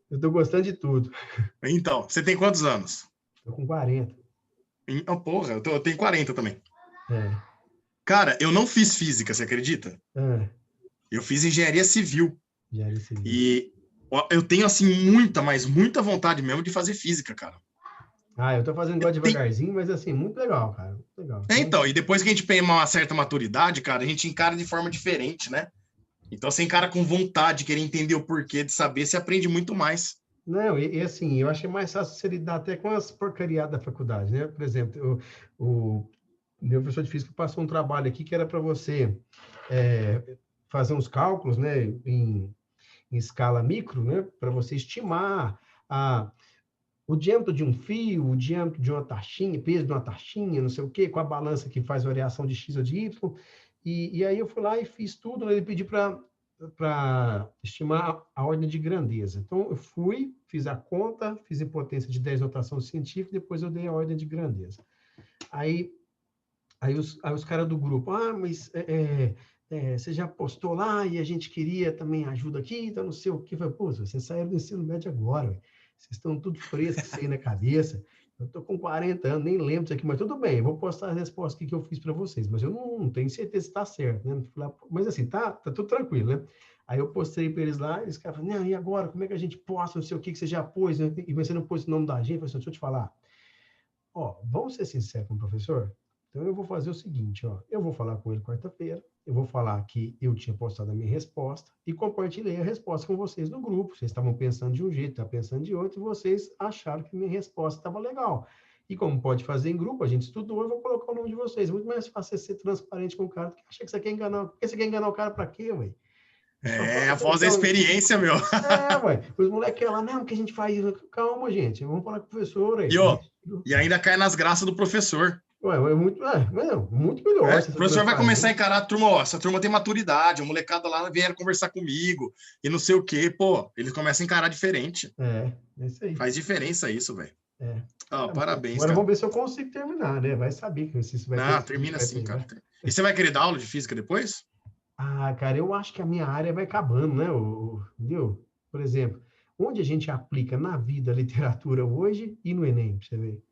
Speaker 1: Eu estou gostando de tudo.
Speaker 2: Então, você tem quantos anos?
Speaker 1: Estou com 40.
Speaker 2: Porra, eu tenho 40 também.
Speaker 1: É.
Speaker 2: Cara, eu não fiz física, você acredita? Eu fiz engenharia civil.
Speaker 1: Engenharia civil.
Speaker 2: E eu tenho, assim, muita vontade mesmo de fazer física, cara.
Speaker 1: Eu tô fazendo igual devagarzinho, mas assim, muito legal, cara. Muito legal.
Speaker 2: Então, e depois que a gente tem uma certa maturidade, cara, a gente encara de forma diferente, né? Então, você encara com vontade, querer entender o porquê de saber, você aprende muito mais.
Speaker 1: Não, e assim, eu achei mais fácil você lidar até com as porcariadas da faculdade, né? Por exemplo, o meu professor de física passou um trabalho aqui que era para você fazer uns cálculos, né, em escala micro, né, para você estimar o diâmetro de um fio, o diâmetro de uma taxinha, peso de uma taxinha, não sei o quê, com a balança que faz variação de X ou de Y. E aí eu fui lá e fiz tudo, né, ele pediu para estimar a ordem de grandeza. Então, eu fui, fiz a conta, fiz em potência de 10 notação científica, depois eu dei a ordem de grandeza. Aí os caras do grupo, mas você já postou lá e a gente queria também ajuda aqui, então não sei o que. Eu falei, pô, vocês saíram do ensino médio agora, véio. Vocês estão tudo frescos aí na cabeça. Eu estou com 40 anos, nem lembro disso aqui, mas tudo bem, eu vou postar as respostas aqui que eu fiz para vocês, mas eu não tenho certeza se está certo, né? Mas assim, tá tudo tranquilo, né? Aí eu postei para eles lá, e os caras falaram, e agora, como é que a gente posta, não sei o que você já pôs, né? E você não pôs o nome da gente, eu falei assim, deixa eu te falar, vamos ser sinceros com o professor? Então, eu vou fazer o seguinte, eu vou falar com ele quarta-feira, eu vou falar que eu tinha postado a minha resposta e compartilhei a resposta com vocês no grupo. Vocês estavam pensando de um jeito, estavam pensando de outro, e vocês acharam que minha resposta estava legal. E como pode fazer em grupo, a gente estudou, eu vou colocar o nome de vocês. Muito mais fácil ser transparente com o cara do que achar que você quer enganar. Porque você quer enganar o cara para quê, ué?
Speaker 2: A voz da experiência, meu.
Speaker 1: Ué. Os moleques lá, não, que a gente faz... Calma, gente, vamos falar com o professor aí.
Speaker 2: E ainda cai nas graças do professor.
Speaker 1: É muito melhor.
Speaker 2: O professor vai começar a encarar a turma, essa turma tem maturidade, a molecada lá vieram conversar comigo, e não sei o quê, eles começam a encarar diferente.
Speaker 1: É isso aí.
Speaker 2: Faz diferença isso, velho. Parabéns,
Speaker 1: Agora
Speaker 2: cara.
Speaker 1: vamos ver se eu consigo terminar, né? Vai saber que se isso vai ter...
Speaker 2: termina assim, cara. E você vai querer dar aula de física depois?
Speaker 1: Cara, eu acho que a minha área vai acabando, né? Entendeu? Por exemplo, onde a gente aplica na vida a literatura hoje e no Enem, pra você ver?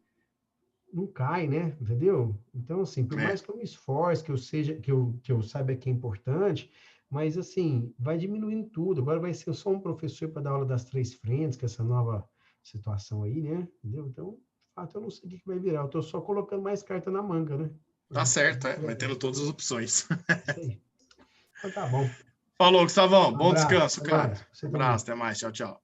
Speaker 1: Não cai, né? Entendeu? Então, assim, por mais que eu me esforce, que eu saiba que é importante, mas, assim, vai diminuindo tudo. Agora vai ser só um professor para dar aula das 3 frentes, com essa nova situação aí, né? Entendeu? Então, de fato, eu não sei o que vai virar. Eu estou só colocando mais carta na manga, né?
Speaker 2: Tá certo, vai tendo todas as opções.
Speaker 1: Isso aí. Então, tá bom.
Speaker 2: Falou, Gustavão. Bom descanso, cara.
Speaker 1: Um abraço,
Speaker 2: até mais. Tchau, tchau.